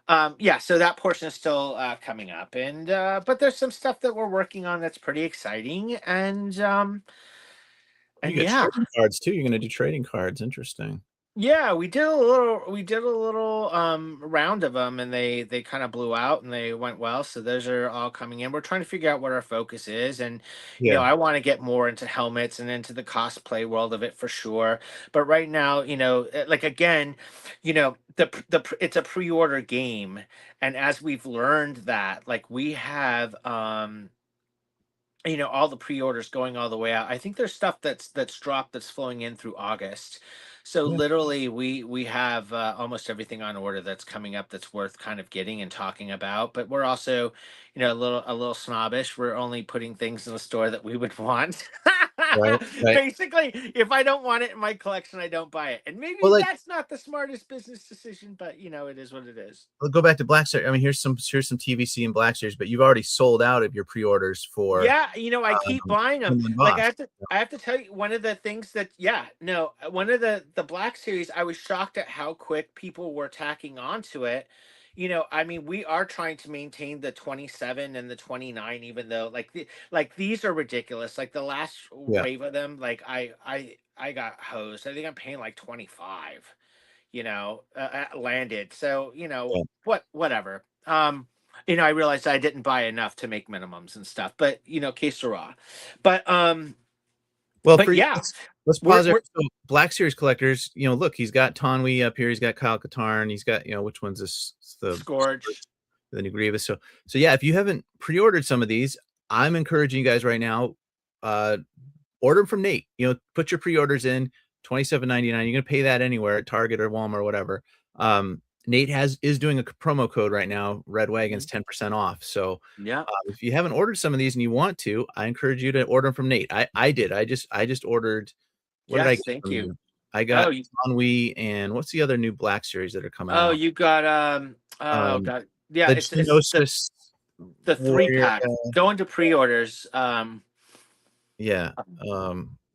that portion is still coming up, but there's some stuff that we're working on that's pretty exciting, You and got yeah. trading cards too. You're going to do trading cards. Interesting. Yeah, we did a little round of them, and they kind of blew out and they went well. So those are all coming in. We're trying to figure out what our focus is, and Yeah. I want to get more into helmets and into the cosplay world of it for sure. But right now, like again, it's a pre-order game, and as we've learned that, like we have all the pre-orders going all the way out. I think there's stuff that's dropped that's flowing in through August. So Yeah. literally, we have almost everything on order that's coming up that's worth kind of getting and talking about. But we're also, a little snobbish. We're only putting things in the store that we would want. Right. Right. Basically, if I don't want it in my collection, I don't buy it. And Well, maybe like, that's not the smartest business decision, but it is what it is. we'll go back to Black Series. I mean, here's some TVC and Black Series, but you've already sold out of your pre-orders for Yeah, I keep buying them. Inland Like Boss. I have to tell you one of the things that yeah, no, one of the Black Series, I was shocked at how quick people were tacking onto it. I mean, we are trying to maintain the 27 and the 29 even though like these are ridiculous. Like the last Yeah. wave of them, like I got hosed. I think I'm paying like 25, landed. So, Yeah. whatever. I realized I didn't buy enough to make minimums and stuff, but que sera. But Well, but for you, yeah, let's we're pause there. we're So Black Series collectors, look, he's got Tonwi up here. He's got Kyle Katarn. He's got, which one's this? It's the Scourge. the New Grievous. So yeah, if you haven't pre-ordered some of these, I'm encouraging you guys right now. Uh, Order them from Nate. Put your pre-orders in, $27.99. You're gonna pay that anywhere at Target or Walmart or whatever. Nate is doing a promo code right now. Red Wagon's Mhm. 10% off. So Yeah. if you haven't ordered some of these and you want to, I encourage you to order them from Nate. I did. I just ordered. What did I Yes, get thank from you. you? I Oh, got Ennui and what's the other new Black series that are coming oh, out? you got oh Um, god. Yeah, the it's Geonosis the three Warrior pack. guy. Going to pre-orders. Yeah.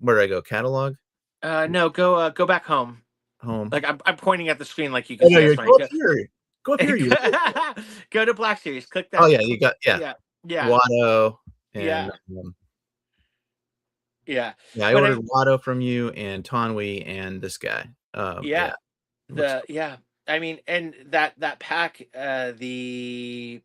Where did I go? Catalog? No, go back home. Home. Like I'm pointing at the screen like you Oh can no, see you're us right. go up here. Go up here, you idiot. Go to Black Series. Click Oh that. yeah, you got Yeah. Yeah. Watto and Yeah. Yeah. yeah, I But ordered Watto from you and Tonwi and this guy. Yeah, yeah, it looks yeah. I mean, and that pack, the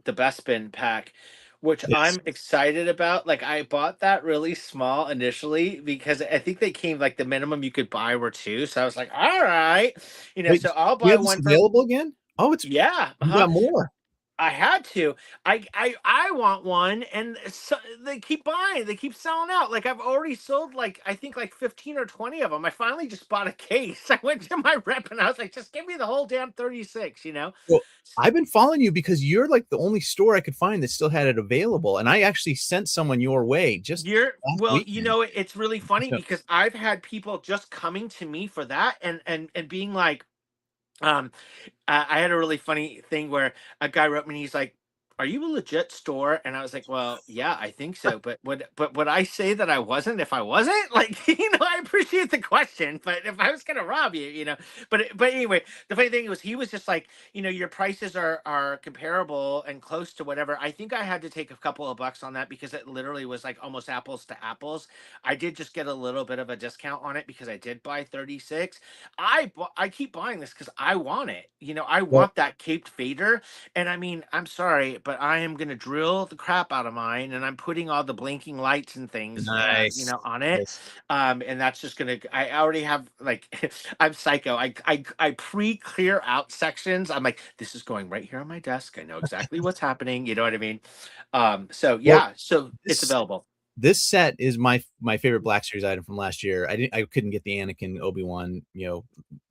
Bespin pack, which yes. I'm excited about. Like I bought that really small initially because I think they came like the minimum you could buy were two. So I was like, all right, Wait, so I'll do you buy have this one for available again? Oh, yeah, you got more. I had to. I want one, and so they keep buying. They keep selling out. Like I've already sold like I think like 15 or 20 of them. I finally just bought a case. I went to my rep and I was like, just give me the whole damn 36. Well, I've been following you because you're like the only store I could find that still had it available, and I actually sent someone your way just You're last well. weekend. It's really funny So, because I've had people just coming to me for that and being like, um, I had a really funny thing where a guy wrote me and he's like, "Are you a legit store?" And I was like, "Well, yeah, I think so." But would I say that I wasn't if I wasn't? Like, I appreciate the question, but if I was gonna rob you, But anyway, the funny thing was he was just like, your prices are comparable and close to whatever. I think I had to take a couple of bucks on that because it literally was like almost apples to apples. I did just get a little bit of a discount on it because I did buy 36. I keep buying this because I want it. I well, want that caped fader. And I mean, I'm sorry, but I am gonna drill the crap out of mine, and I'm putting all the blinking lights and things, nice. on it. Nice. And that's just gonna. I already have like, I'm psycho. I pre-clear out sections. I'm like, this is going right here on my desk. I know exactly what's happening. You know what I mean? So Well, yeah, so it's this available. this set is my favorite Black Series item from last year. I couldn't get the Anakin Obi-Wan,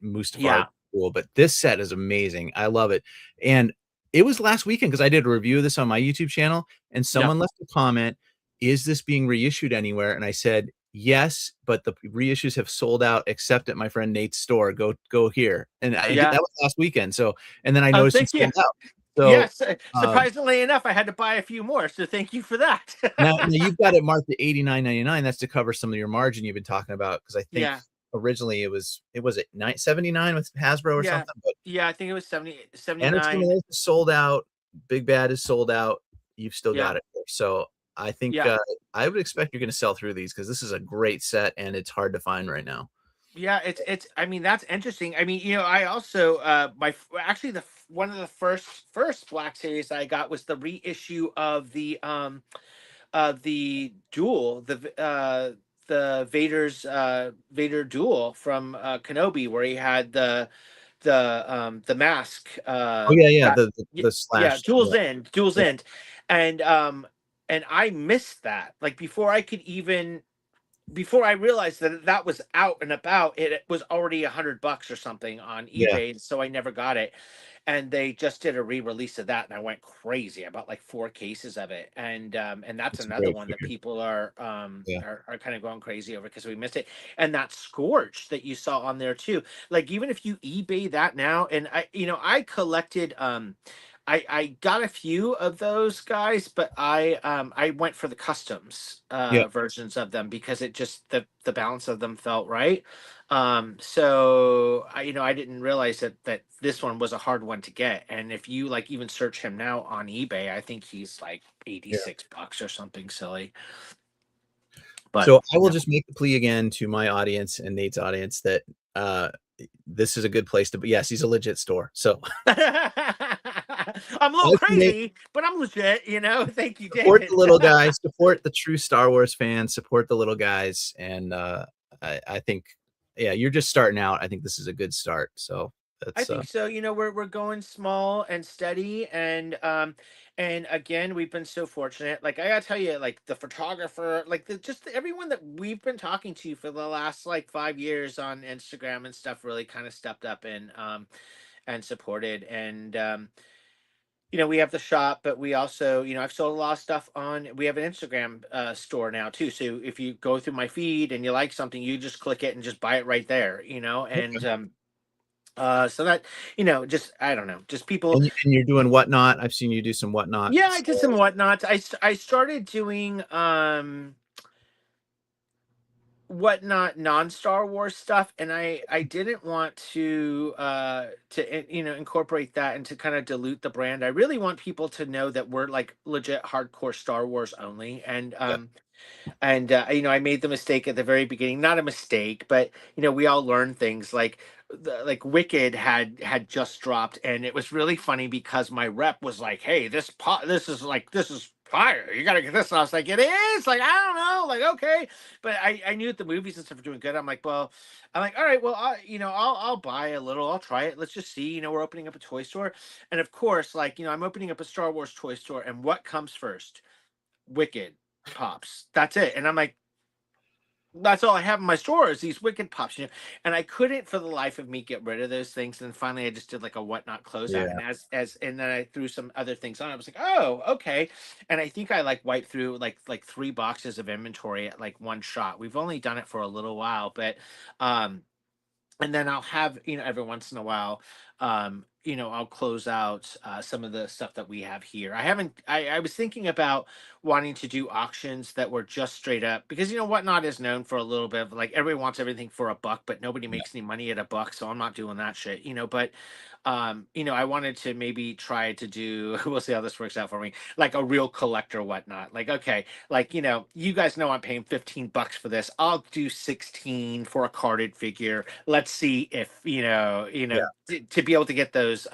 Mustafar Yeah, cool, but this set is amazing. I love it. And it was last weekend because I did a review of this on my YouTube channel, and yeah, someone left a comment, "Is this being reissued anywhere?" And I said, "Yes, but the reissues have sold out except at my friend Nate's store. Go here." And yeah. that was last weekend. So, and then I Oh, noticed he thank you. sold out. So, Yes, um, surprisingly enough, I had to buy a few more, so thank you for that. now you've got it marked at 89.99. That's to cover some of your margin you've been talking about because I think Yeah, originally it was at 979 with Hasbro or yeah, something, but yeah, I think it was 70, Anakin 79. is sold out. Big Bad is sold out. You've still Yeah, got it there. So I think yeah, I would expect you're going to sell through these because this is a great set and it's hard to find right now. yeah, it's I mean, that's interesting. I mean, I also actually one of the first Black Series I got was the reissue of the duel, the Vader duel from Kenobi, where he had the mask, Oh yeah, yeah, that the yeah, slash. duel's Yeah, end, duel's yeah. end. And I missed that, like before I could even before I realized that that was out and about, it was already $100 or something on Yeah, eBay, so I never got it. And they just did a re-release of that, and I went crazy. I bought like 4 cases of it, and that's it's a another great one that figure. people are Yeah, are kind of going crazy over because we missed it. And that Scorch that you saw on there too, like even if you eBay that now, and I collected I got a few of those guys, but I went for the customs yeah, versions of them because it just the balance of them felt right. So I didn't realize that this one was a hard one to get. And if you like even search him now on eBay, I think he's like yeah. $86 or something silly. But So I will no. just make the plea again to my audience and Nate's audience that uh, this is a good place to be. Yes, he's a legit store. So I'm a little like Nate, crazy, but I'm legit. Thank you, support the David. little guys, support the true Star Wars fans, support the little guys, and I think, yeah, you're just starting out. I think this is a good start. So I that's think so. We're going small and steady, and again, we've been so fortunate. Like I gotta tell you, like the photographer, like just everyone that we've been talking to for the last like 5 years on Instagram and stuff, really kind of stepped up and supported. And we have the shop, but we also, I've sold a lot of stuff on. We have an Instagram store now too. So if you go through my feed and you like something, you just click it and just buy it right there. And okay. so that, just I don't know, just people. And you're doing whatnot. I've seen you do some whatnot. Yeah, I did some So, whatnots. I started doing whatnot non-Star Wars stuff, and I didn't want to incorporate that and to kind of dilute the brand. I really want people to know that we're like legit hardcore Star Wars only. yeah, And I made the mistake at the very beginning, not a mistake, but we all learn things like like Wicked had just dropped, and it was really funny because my rep was like, hey, this is fire, you gotta get this. And I was like, it is, like, I don't know, like, okay. But I knew that the movies and stuff were doing good. I'm like, all right, well, I'll buy a little, I'll try it, let's just see. We're opening up a toy store, and of course, like, I'm opening up a Star Wars toy store, and what comes first? Wicked Pops. That's it. And I'm like, that's all I have in my store is these Wicked Pops. And I couldn't for the life of me get rid of those things. And finally, I just did like a whatnot closeout, yeah, and and then I threw some other things on. I was like, oh, okay. And I think I like wiped through like 3 boxes of inventory at like one shot. We've only done it for a little while, but and then I'll have, every once in a while, I'll close out some of the stuff that we have here. I haven't, I was thinking about wanting to do auctions that were just straight up because, Whatnot is known for a little bit of like everybody wants everything for a buck, but nobody yeah, makes any money at a buck. So I'm not doing that shit. But, I wanted to maybe try to do, we'll see how this works out for me, like a real collector Whatnot. Like, okay, like you guys know I'm paying $15 for this, I'll do 16 for a carded figure. Let's see if yeah, to be able to get those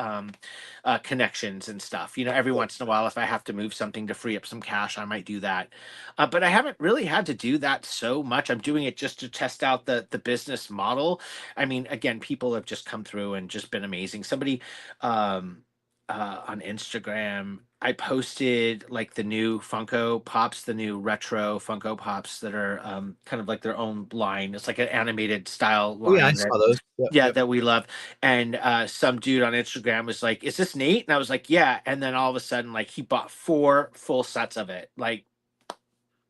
connections and stuff. Every yeah. once in a while, if I have to move something to free up some cash, I might do that. But I haven't really had to do that so much. I'm doing it just to test out the business model. I mean, again, people have just come through and just been amazing. Somebody um on Instagram, I posted like the new Funko Pops, the new retro Funko Pops that are kind of like their own line. It's like an animated style Oh yeah, I line that, saw those. Yep, yeah, yep. that we love. And some dude on Instagram was like, "Is this Nate?" And I was like, "Yeah." And then all of a sudden, like, he bought 4 full sets of it. Like,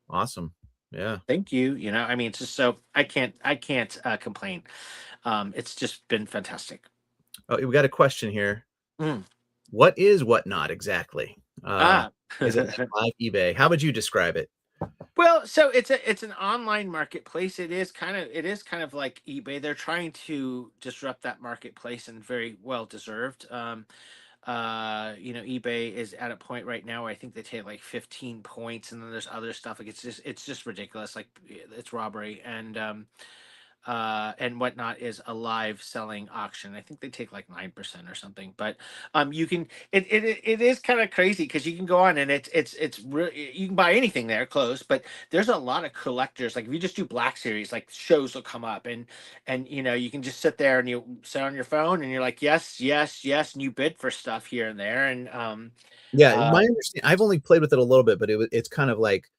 Awesome. Yeah. thank you. I mean, it's just so I can't complain. It's just been fantastic. Oh, we got a question here. Mm. What is whatnot exactly? Ah. Is it like live eBay? How would you describe it? Well, so it's an online marketplace. It is kind of like eBay. They're trying to disrupt that marketplace, and very well deserved. eBay is at a point right now where I think they take like 15 points, and then there's other stuff. Like it's just ridiculous. Like it's robbery. And Whatnot is a live selling auction. I think they take like 9% or something. But you can it is kind of crazy because you can go on and it's really, you can buy anything there, clothes, but there's a lot of collectors. Like if you just do Black Series, like shows will come up, and you can just sit there and you sit on your phone and you're like, yes, yes, yes, and you bid for stuff here and there. And Yeah, uh my understanding, I've only played with it a little bit, but it's kind of like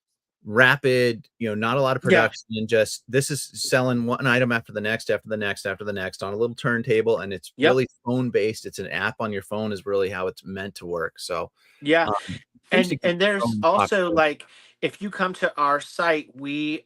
rapid, not a lot of Yeah. production, and just this is selling one item after the next, after the next, after the next on a little turntable, and it's Yep. really phone based. It's an app on your phone is really how it's meant to work. So Yeah. seems to And keep there's growing also popular. like, if you come to our site, we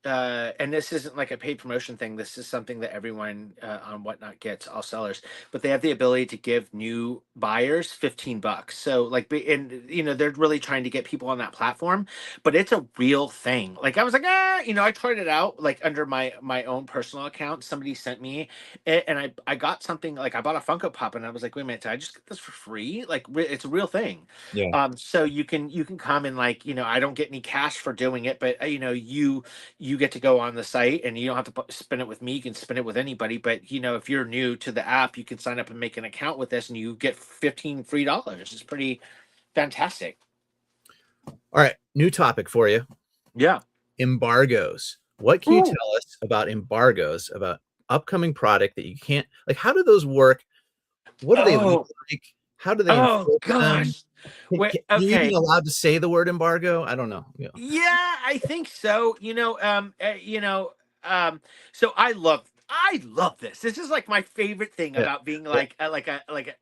and this isn't like a paid promotion thing. This is something that everyone on Whatnot gets, all sellers. But they have the ability to give new buyers $15. So like, and they're really trying to get people on that platform. But it's a real thing. Like I was like, I tried it out like under my own personal account. Somebody sent me it, and I got something, like I bought a Funko Pop, and I was like, wait a minute, did I just get this for free? Like it's a real thing. Yeah. So you can come and, like, I don't get any cash for doing it, but you get to go on the site, and you don't have to spin it with me. You can spin it with anybody. But if you're new to the app, you can sign up and make an account with this, and you get 15 free dollars. It's pretty fantastic. All right, new topic for you. Yeah. Embargoes. What can you Ooh. tell us about embargoes, about upcoming product that you can't, like, how do those work? What do they look Oh. like? How do they Oh enforce them? gosh. Wait. You even Okay. allowed to say the word embargo? I don't know. Yeah, I think so. So I love this. This is like my favorite thing Yeah. about being Yeah.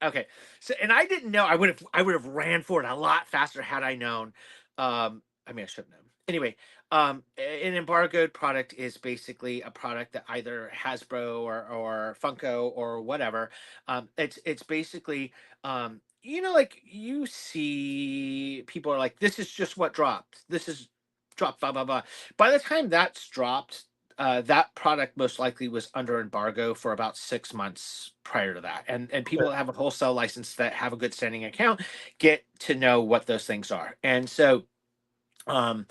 okay. So, and I didn't know. I would have ran for it a lot faster had I known. I mean, I should have known. Anyway, an embargoed product is basically a product that either Hasbro or Funko or whatever. It's basically, like, you see people are like, this is just what dropped. This is dropped, blah, blah, blah. By the time that's dropped, that product most likely was under embargo for about 6 months prior to that. And people that have a wholesale license that have a good standing account get to know what those things are. And so, and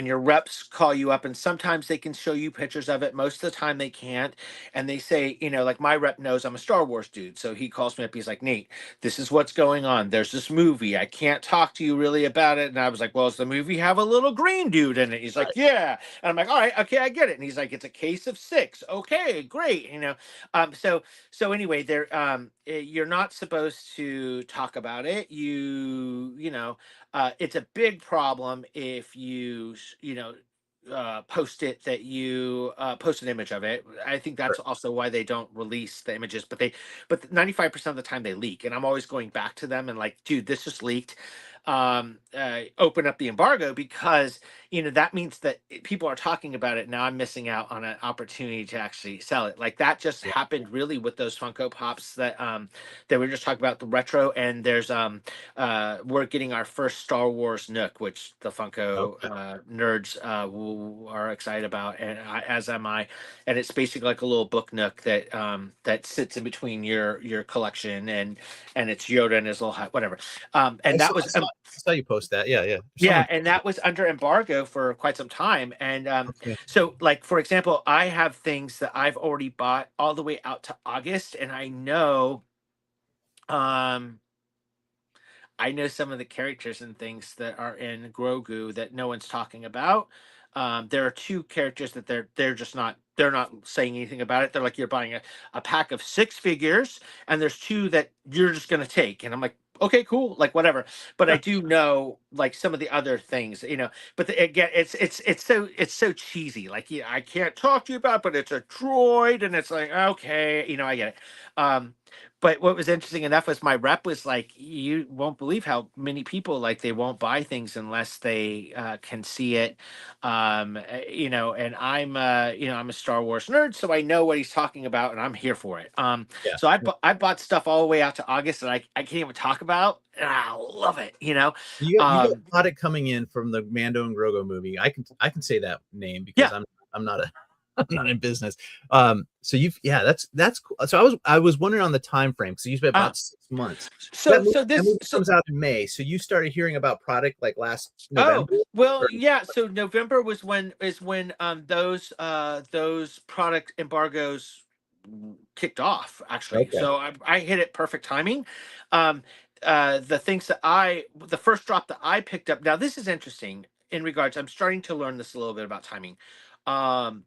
your reps call you up, and sometimes they can show you pictures of it. Most of the time they can't. And they say, like, my rep knows I'm a Star Wars dude, so he calls me up. He's like, Nate, this is what's going on. There's this movie. I can't talk to you really about it. And I was like, well, does the movie have a little green dude in it? He's like, Right. yeah. And I'm like, all right, okay, I get it. And he's like, it's a case of 6. Okay, great. So anyway, you're not supposed to talk about it. It's a big problem if post it, that you post an image of it. I think that's also why they don't release the images, but 95% of the time they leak, and I'm always going back to them and like, dude, this just leaked. Open up the embargo, because that means that people are talking about it. Now I'm missing out on an opportunity to actually sell it. Like that just Yeah. happened really with those Funko Pops that we were just talking about, the retro. And there's we're getting our first Star Wars Nook, which the Funko Okay. nerds are excited about, and as am I. And it's basically like a little book Nook that sits in between your collection, and it's Yoda and his little hat, whatever. I And saw, that I was saw, I saw you post that. Yeah. Yeah. yeah, Someone. and that was under embargo for quite some time. And Okay. so, like, for example, I have things that I've already bought all the way out to August, and um I know some of the characters and things that are in Grogu that no one's talking about. There are 2 characters that they're not saying anything about it. They're like, you're buying a pack of 6 figures, and there's 2 that you're just gonna take. And I'm like, okay, cool, like whatever. But I Yeah. do know like some of the other things. But again, it's so cheesy. Like, yeah, I can't talk to you about, but it's a droid, and it's like, okay, I get it. Um, but what was interesting enough was my rep was like, you won't believe how many people, like, they won't buy things unless they can see it. And I'm a Star Wars nerd, so I know what he's talking about, and I'm here for it. Yeah. So I bought stuff all the way out to August that I can't even talk about, and I love it. You got Um, product coming in from the Mando and Grogu movie. I can say that name because yeah. I'm not a I'm not in business. So that's cool. So I was wondering on the time frame. So you spent Uh, about 6 months. so so That this movie so comes out in May. So you started hearing about product like last Oh, November? well, Or- yeah. So November is when those product embargoes kicked off, actually. Okay. So I hit it perfect timing. Um, the first drop that I picked up. Now this is interesting in regards. I'm starting to learn this a little bit about timing. Um,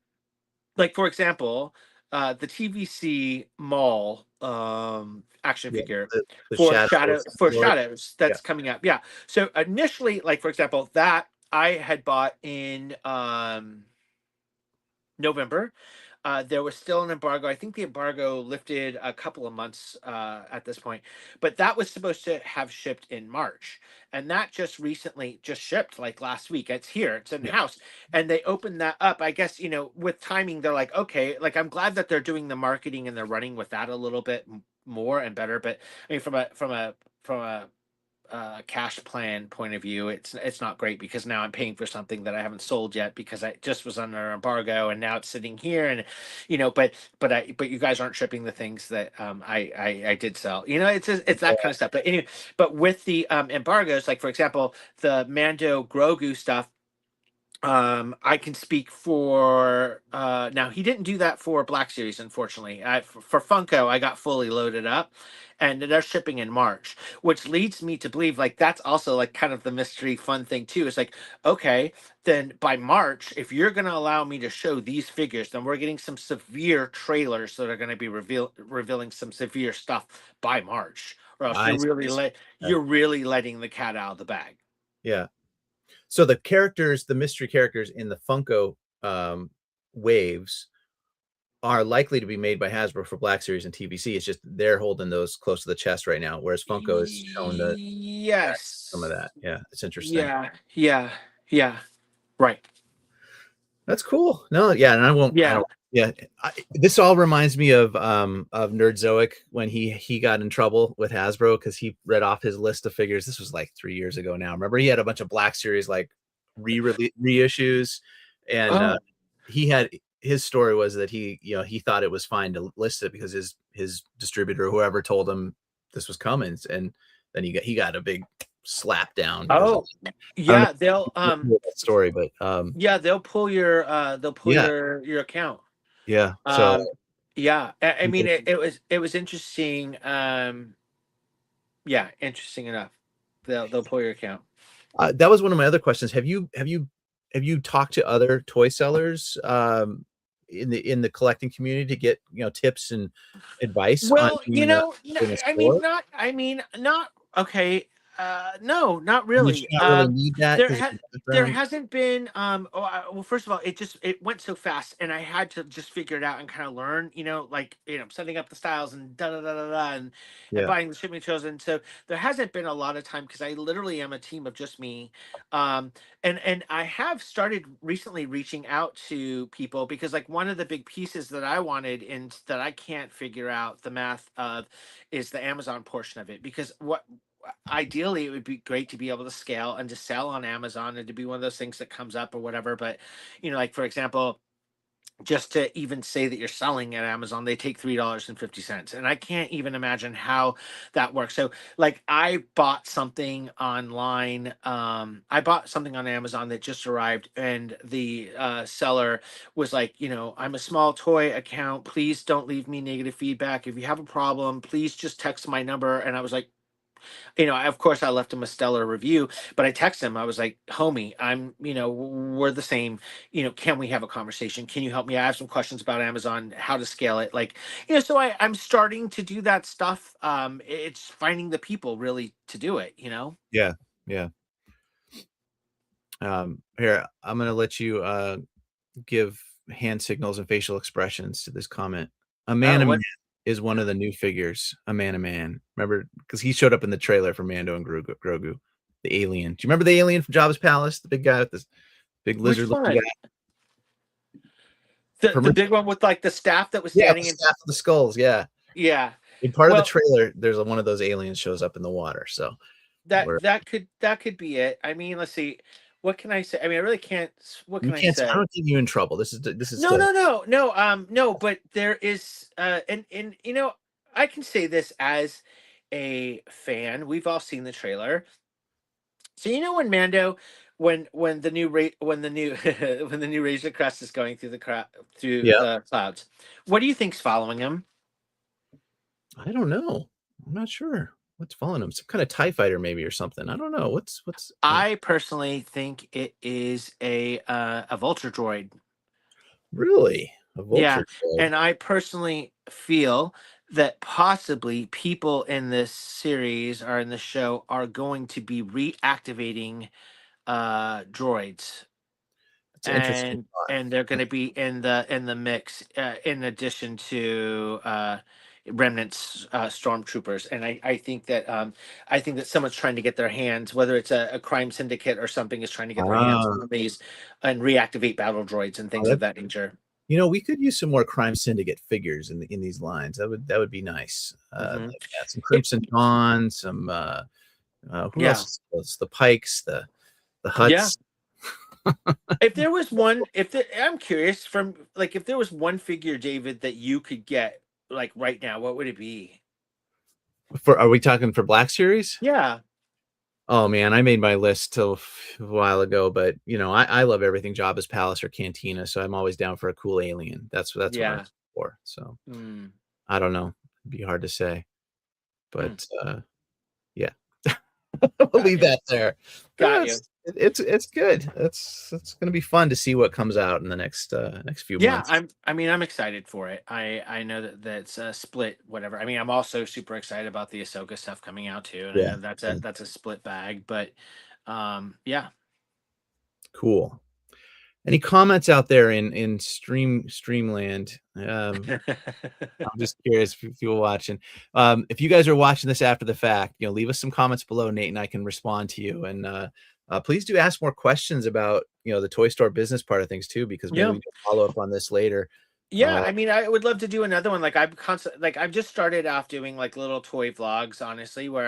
like, for example, the TVC Mall action Yeah. figure The for shadows. shadow for Lord. shadows Yeah. that's coming up. Yeah. So initially, like, for example, that I had bought in November. There was still an embargo. I think the embargo lifted a couple of months at this point, but that was supposed to have shipped in March, and that just recently just shipped like last week. It's here, it's in the Yeah. house, and they opened that up. I guess with timing, they're like, okay, like I'm glad that they're doing the marketing and they're running with that a little bit more and better. But I mean, from a cash plan point of view, it's not great because now I'm paying for something that I haven't sold yet because I just was under embargo and now it's sitting here and but you guys aren't shipping the things that I did sell. It's that kind of stuff. But anyway, but with the embargoes, like for example, the Mando Grogu stuff, I can speak for now he didn't do that for Black Series, unfortunately. For Funko I got fully loaded up and they're shipping in March, which leads me to believe like that's also like kind of the mystery fun thing too. It's like, okay, then by March, if you're going to allow me to show these figures, then we're getting some severe trailers that are going to be revealing some severe stuff by March, or else I you're really letting the cat out of the bag. Yeah. So the mystery characters in the Funko waves are likely to be made by Hasbro for Black Series and TVC. It's just they're holding those close to the chest right now, whereas Funko is showing some of Yes. that. Yeah, it's interesting. Yeah. Yeah. Yeah. Right. That's cool. No, yeah, and I Yeah. don't, yeah. This all reminds me of Nerdzoic when he got in trouble with Hasbro because he read off his list of figures. This was like 3 years ago now. Remember, he had a bunch of Black Series like reissues, and Oh. he had his story was that he thought it was fine to list it because his distributor or whoever told him this was coming, and then he got a big slap down because of Oh. that. I don't know Yeah. They'll if you know that story, but yeah, they'll pull yeah, your account. yeah. So Um yeah. I mean it was interesting. Yeah, interesting enough. They'll pull your account. that was one of my other questions. Have you talked to other toy sellers in the collecting community to get tips and advice on Well, doing a I store? mean, not okay. No, not Did you really. not really need that There because of has your there background? hasn't been. Well, first of all, it went so fast, and I had to just figure it out and kind of learn. Like setting up the styles and da da da da da, and Yeah, buying the shipping materials, and so there hasn't been a lot of time because I literally am a team of just me. Um, and I have started recently reaching out to people because like one of the big pieces that I wanted and that I can't figure out the math of is the Amazon portion of it, because what ideally it would be great to be able to scale and to sell on Amazon and to be one of those things that comes up or whatever. But like for example, just to even say that you're selling at Amazon, they take $3.50. And I can't even imagine how that works. So like I bought something online. I bought something on Amazon that just arrived, and the seller was like, I'm a small toy account. Please don't leave me negative feedback. If you have a problem, please just text my number. And I was like, of course I left him a stellar review, but I texted him. I was like, homie, we're the same. Can we have a conversation? Can you help me? I have some questions about Amazon, how to scale it. Like, so I'm starting to do that stuff. It's finding the people really to do it. yeah, yeah. Here, I'm gonna let you give hand signals and facial expressions to this comment. Oh, A Man what? is one of the new figures. A Man. Remember, because he showed up in the trailer for Mando and Grogu, the alien. Do you remember the alien from Jabba's palace? The big guy with this big Which lizard-looking one? guy. The From big one with like the staff that was Yeah, the standing in. staff of the skulls. Yeah, Yeah. in part of the Well, trailer, there's one of those aliens shows up in the water. So that we're that could be it. I mean, let's see. What can I say? I mean, I really can't. What you can I can't. I say? don't think you in trouble. This is No, still no, no, no, no, but there is and I can say this as a fan. We've all seen the trailer. So when Mando, when the new when the new when the new Razor Crest is going through the through yeah. the clouds, what do you think's following him? I don't know. I'm not sure what's following him. Some kind of Tie Fighter maybe or something. I don't know what's I personally think it is a vulture droid. really a Yeah, vulture droid. and I personally feel that possibly people in this series or in the show are going to be reactivating droids, It's an interesting and they're going to be in the mix, in addition to remnants, stormtroopers. And I think that someone's trying to get their hands, whether it's a crime syndicate or something, is trying to get their hands thought. on these and reactivate battle droids and things of that nature. You know, we could use some more Crime Syndicate figures in these lines. That would be nice. Hmm. Like, yeah, some It, Crimson Dawn, some who yeah, else? Is the Pikes, the yeah. Huts. If there was one, I'm curious, from like, if there was one figure, David, that you could get like right now, what would it be? For are we talking for Black Series? Yeah, Oh man, I made my list till a while ago, but you know, I love everything Jabba's Palace or Cantina, so I'm always down for a cool alien. That's what I'm yeah. for. So Mm, I don't know. It'd be hard to say, mm, but yeah. We'll got leave you, that there. got you. It's good. It's gonna be fun to see what comes out in the next few Yeah, months. I mean, I'm excited for it. I know that that's a split, whatever. I mean, I'm also super excited about the Ahsoka stuff coming out too, and I Yeah, know that's yeah. a split bag, but yeah. Cool. Any comments out there in Streamland? I'm just curious if people watching. If you guys are watching this after the fact, you know, leave us some comments below. Nate and I can respond to you. And please do ask more questions about, you know, the toy store business part of things too, because maybe Yeah. we can follow up on this later. Yeah, Uh, I mean, I would love to do another one. Like, I've just started off doing like little toy vlogs, honestly, where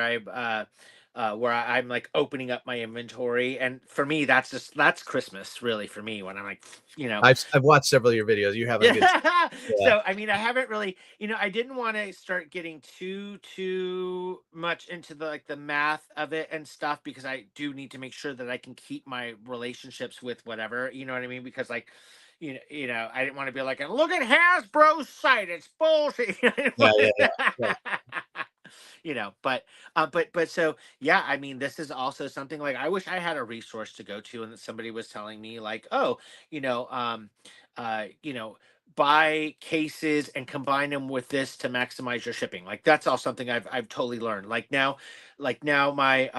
I'm like opening up my inventory, and for me, that's Christmas, really, for me, when I'm like, you know. I've watched several of your videos. You're having a good time. Yeah. Yeah. So I mean, I haven't really, I didn't want to start getting too much into the like the math of it and stuff, because I do need to make sure that I can keep my relationships with whatever, you know what I mean? Because like, I didn't want to be like, and look at Hasbro's site, it's bullshit. I didn't Yeah, want yeah, yeah, yeah. to- but so yeah, I mean, this is also something like I wish I had a resource to go to, and that somebody was telling me like, oh, you know, um, uh, you know, buy cases and combine them with this to maximize your shipping. Like that's all something I've totally learned. Like now my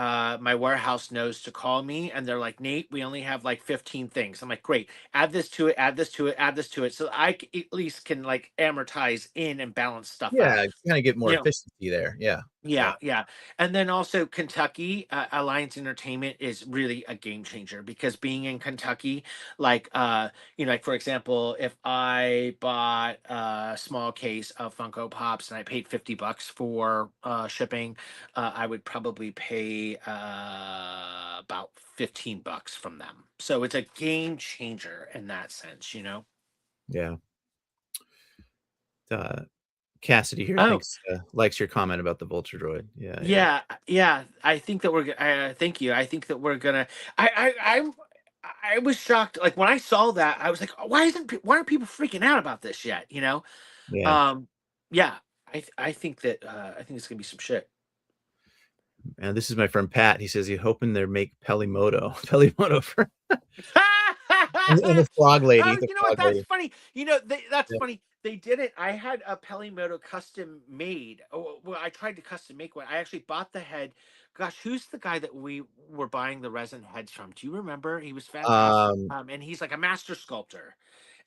my warehouse knows to call me, and they're like, Nate, we only have like 15 things. I'm like, great, add this to it, add this to it, add this to it, so at least can like amortize in and balance stuff out. Yeah, kind of get more You know, efficiency there. Yeah, yeah, yeah, yeah. And then also Kentucky, Alliance Entertainment is really a game changer, because being in Kentucky, like like for example, if I bought a small case of Funko Pops and I paid $50 for shipping, I would probably pay about $15 from them. So it's a game changer in that sense. yeah. Uh, Cassidy here Oh, thinks likes your comment about the Vulture Droid. Yeah, yeah. yeah, yeah. I think that thank you. I think that we're gonna. I was shocked. Like when I saw that, I was like, why aren't people freaking out about this yet? Yeah. Um, yeah. I think that I think it's gonna be some shit. And this is my friend Pat. He says he's hoping they make Pelimoto. Pelimoto for and the frog lady. Oh, The you know what? frog That's lady. funny. That's Yeah. funny. They did it. I had a Pelimoto custom made. Oh, well, I tried to custom make one. I actually bought the head. Gosh, who's the guy that we were buying the resin heads from? Do you remember? He was fantastic. Um, And he's like a master sculptor.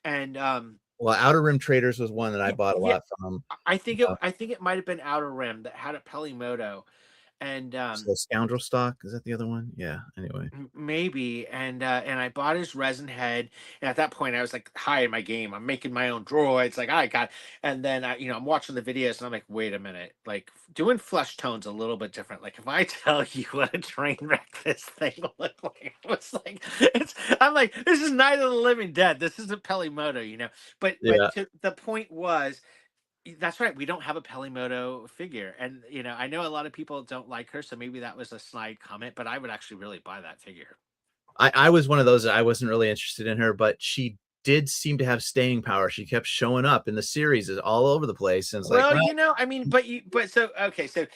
And well, Outer Rim Traders was one that I yeah, bought a yeah. lot from. Uh, I think it might have been Outer Rim that had a Pelimoto, and so Scoundrel Stock, is that the other one? Yeah. Anyway. Maybe, and I bought his resin head, and at that point I was like high in my game. I'm making my own droids, like I got, and then I'm watching the videos and I'm like, wait a minute, like doing flesh tones a little bit different. Like if I tell you what a train wreck this thing looked like, I'm like, this is Night of the Living Dead. This isn't Pelimoto. But Yeah. to the point was, that's right. We don't have a Pelimoto figure, and I know a lot of people don't like her, so maybe that was a snide comment. But I would actually really buy that figure. I was one of those that I wasn't really interested in her, but she did seem to have staying power. She kept showing up in the series all over the place. And it's like, Well, well, I mean, but so okay, so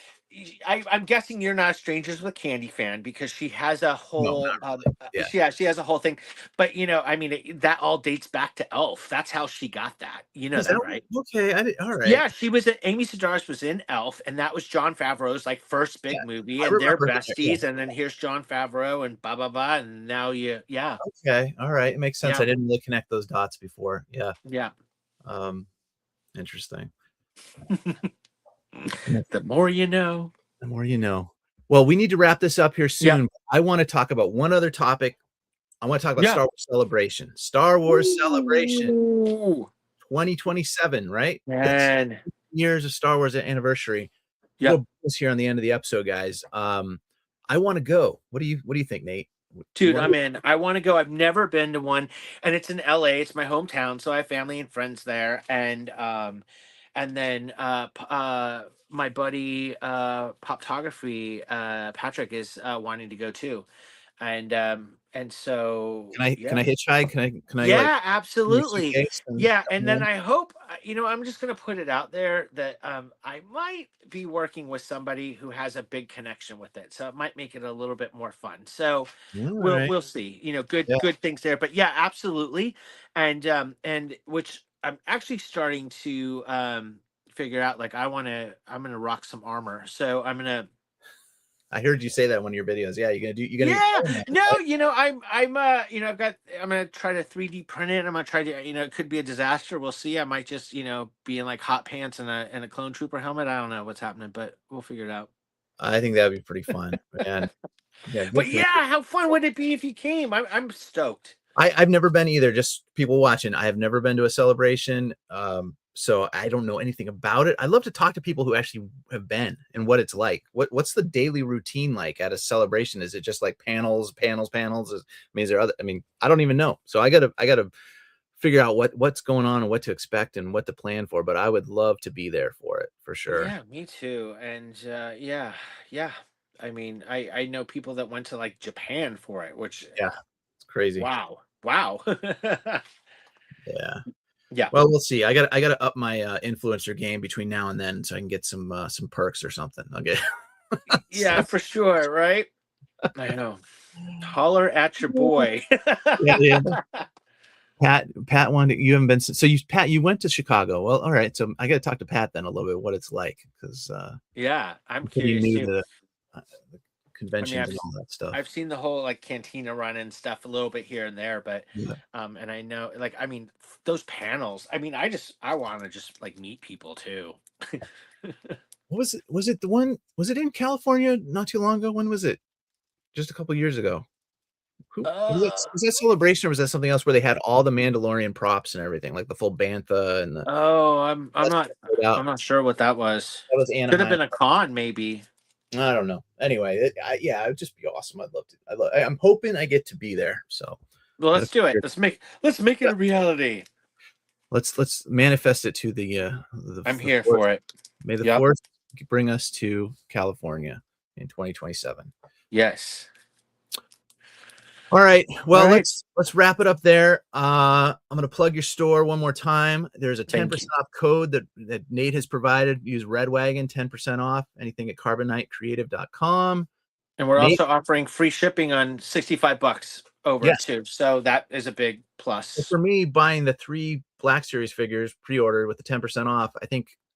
I'm guessing you're not strangers with Candy Fan because she has a No, not whole really. Yeah. she has a whole thing. But I mean, that all dates back to Elf. That's how she got that. You know Is that that, right? okay? All right. Yeah, she was Amy Sedaris was in Elf, and that was John Favreau's like first Yeah, big movie, I and they're remember her there. Yeah. besties. And then here's John Favreau, and blah blah blah, and now yeah, Okay. All right. It makes sense. yeah, I didn't really connect those dots before. Yeah. yeah. Um, interesting. The more you know. The more you know. Well, we need to wrap this up here Yeah, soon. I want to talk about one other topic. I want to talk about yeah. Star Wars Celebration. Star Wars Celebration Ooh, 2027, right? That's man. years of Star Wars anniversary. Yeah. Little bonus here on the end of the episode, guys. I want to go. What do you think, Nate? Do you Dude, want I'm to in. I want to go. I've never been to one, and it's in LA. It's my hometown, so I have family and friends there. And then my buddy Poptography Patrick is wanting to go too, and so can yeah. I hitchhike? Can I like Yeah, your absolutely. suitcase and Yeah, and come then along? I hope, I'm just going to put it out there that I might be working with somebody who has a big connection with it, so it might make it a little bit more fun. So All we'll right. we'll see. Good Yeah. good things there, but yeah, absolutely. And which I'm actually starting to figure out. Like I'm gonna rock some armor, so I'm gonna. I heard you say that in one of your videos. Yeah, you're gonna be Yeah, wearing that, no, right? I'm gonna try to 3D print it. I'm gonna try to, it could be a disaster. We'll see. I might just, be in like hot pants and a clone trooper helmet. I don't know what's happening, but we'll figure it out. I think that'd be pretty fun. And yeah, good But for you. yeah, how fun would it be if you came? I'm stoked. I've never been either, just people watching. I have never been to a celebration. So I don't know anything about it. I love to talk to people who actually have been and what it's like. What's the daily routine like at a celebration? Is it just like panels? Is there other? I mean, I don't even know. So I gotta figure out what's going on and what to expect and what to plan for. But I would love to be there for it for sure. Yeah, me too. And yeah, yeah. I mean, I know people that went to like Japan for it, which Yeah, it's crazy. wow, wow. Yeah. Yeah, Well, we'll see. I gotta up my influencer game between now and then so I can get some perks or something. I'll get yeah, for sure, right? I know. Holler at your boy. yeah, yeah. Pat wanted you haven't been so you Pat you went to Chicago. Well, all right. So I got to talk to Pat then a little bit what it's like because Yeah, I'm I'm pretty curious new too. to the I mean, conventions and all that stuff. I've seen the whole like cantina run and stuff a little bit here and there, but Yeah. and I know like I mean those panels. I mean, I want to just like meet people too. What was it? Was it the one? Was it in California not too long ago? When was it? Just a couple years ago. Who uh was that celebration or was that something else where they had all the Mandalorian props and everything, like the full bantha and the oh, I'm that not stuff laid out? I'm not sure what that was. That was Could have Anaheim. been a con maybe. I don't know. Anyway, yeah, it would just be awesome. I'd love to. I'm hoping I get to be there. So Well, gotta let's do it. figure- Let's make it a reality. let's manifest it to I'm the here force. for it. May the Yep. force bring us to California in 2027. Yes. All right. Well, All right. let's wrap it up there. I'm gonna plug your store one more time. There's a Thank you. 10% off code that Nate has provided. Use Red Wagon, 10% off anything at carbonitecreative.com. And we're Nate, also offering free shipping on $65 over yes. too. So that is a big So plus. for me, buying the 3 Black Series figures pre-ordered with the 10% off,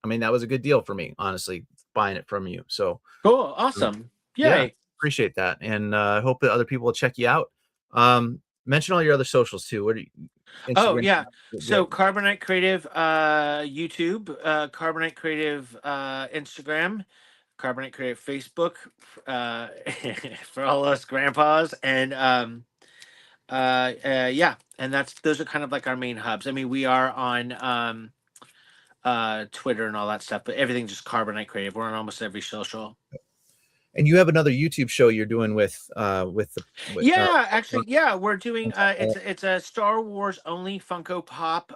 I mean, that was a good deal for me, honestly, buying it from you. So Cool. um, Awesome. yeah, Yay. appreciate that. And I hope that other people will check you out. Mention all your other socials too. What are you, Oh Instagram? yeah. Yeah. So Carbonite Creative YouTube, Carbonite Creative Instagram, Carbonite Creative Facebook uh for all us grandpas and yeah, and those are kind of like our main hubs. I mean, we are on Twitter and all that stuff, but everything just Carbonite Creative. We're on almost every social. And you have another YouTube show you're doing with the with Yeah, actually, yeah, we're doing uh, it's a Star Wars only Funko Pop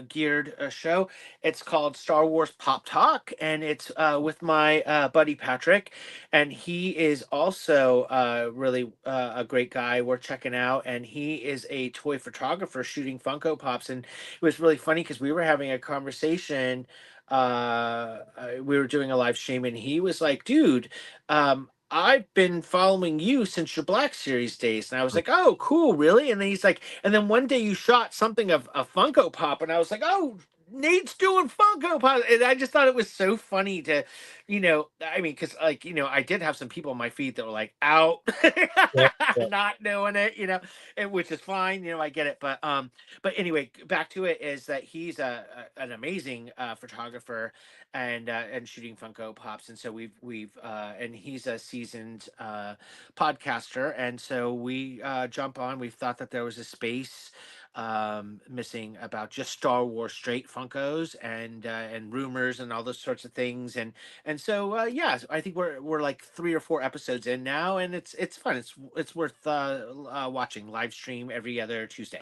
geared show. It's called Star Wars Pop Talk, and it's with my buddy Patrick, and he is also really a great guy. We're checking out, and he is a toy photographer shooting Funko Pops, and it was really funny because we were having a conversation we were doing a live stream, and he was like, "Dude, I've been following you since your Black Series days." And I was like, "Oh, cool, really?" And then he's like, "And then one day you shot something of a Funko Pop," and I was like, "Oh." Nate's doing Funko Pop, and I just thought it was so funny to, I mean, because like I did have some people on my feed that were like out, Yeah, yeah. not doing it, which is fine, I get it, but anyway, back to it is that he's an amazing photographer and shooting Funko Pops, and so we've and he's a seasoned podcaster, and so we jump on. We thought that there was a space missing about just Star Wars straight Funkos and rumors and all those sorts of things, and so yeah, I think we're like 3 or 4 episodes in now, and it's fun. It's worth watching live stream every other Tuesday.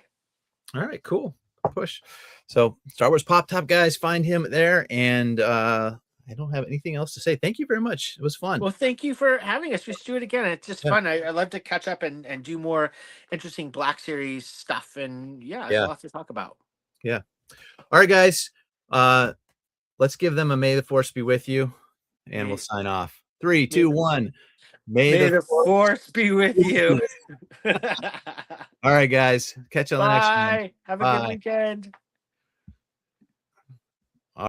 All right, cool. Push. So Star Wars Pop Top guys, find him there. And I don't have anything else to say. Thank you very much. It was fun. Well, thank you for having us. We should do it again. It's just Yeah. fun. I love to catch up and do more interesting Black Series stuff. And yeah, there's a Yeah. lot to talk about. Yeah. All right, guys. Let's give them a May the Force be with you. And we'll sign off. 3, 2, 1. May the Force be with you. All right, guys. Catch you on the next one. Bye. Have a good weekend.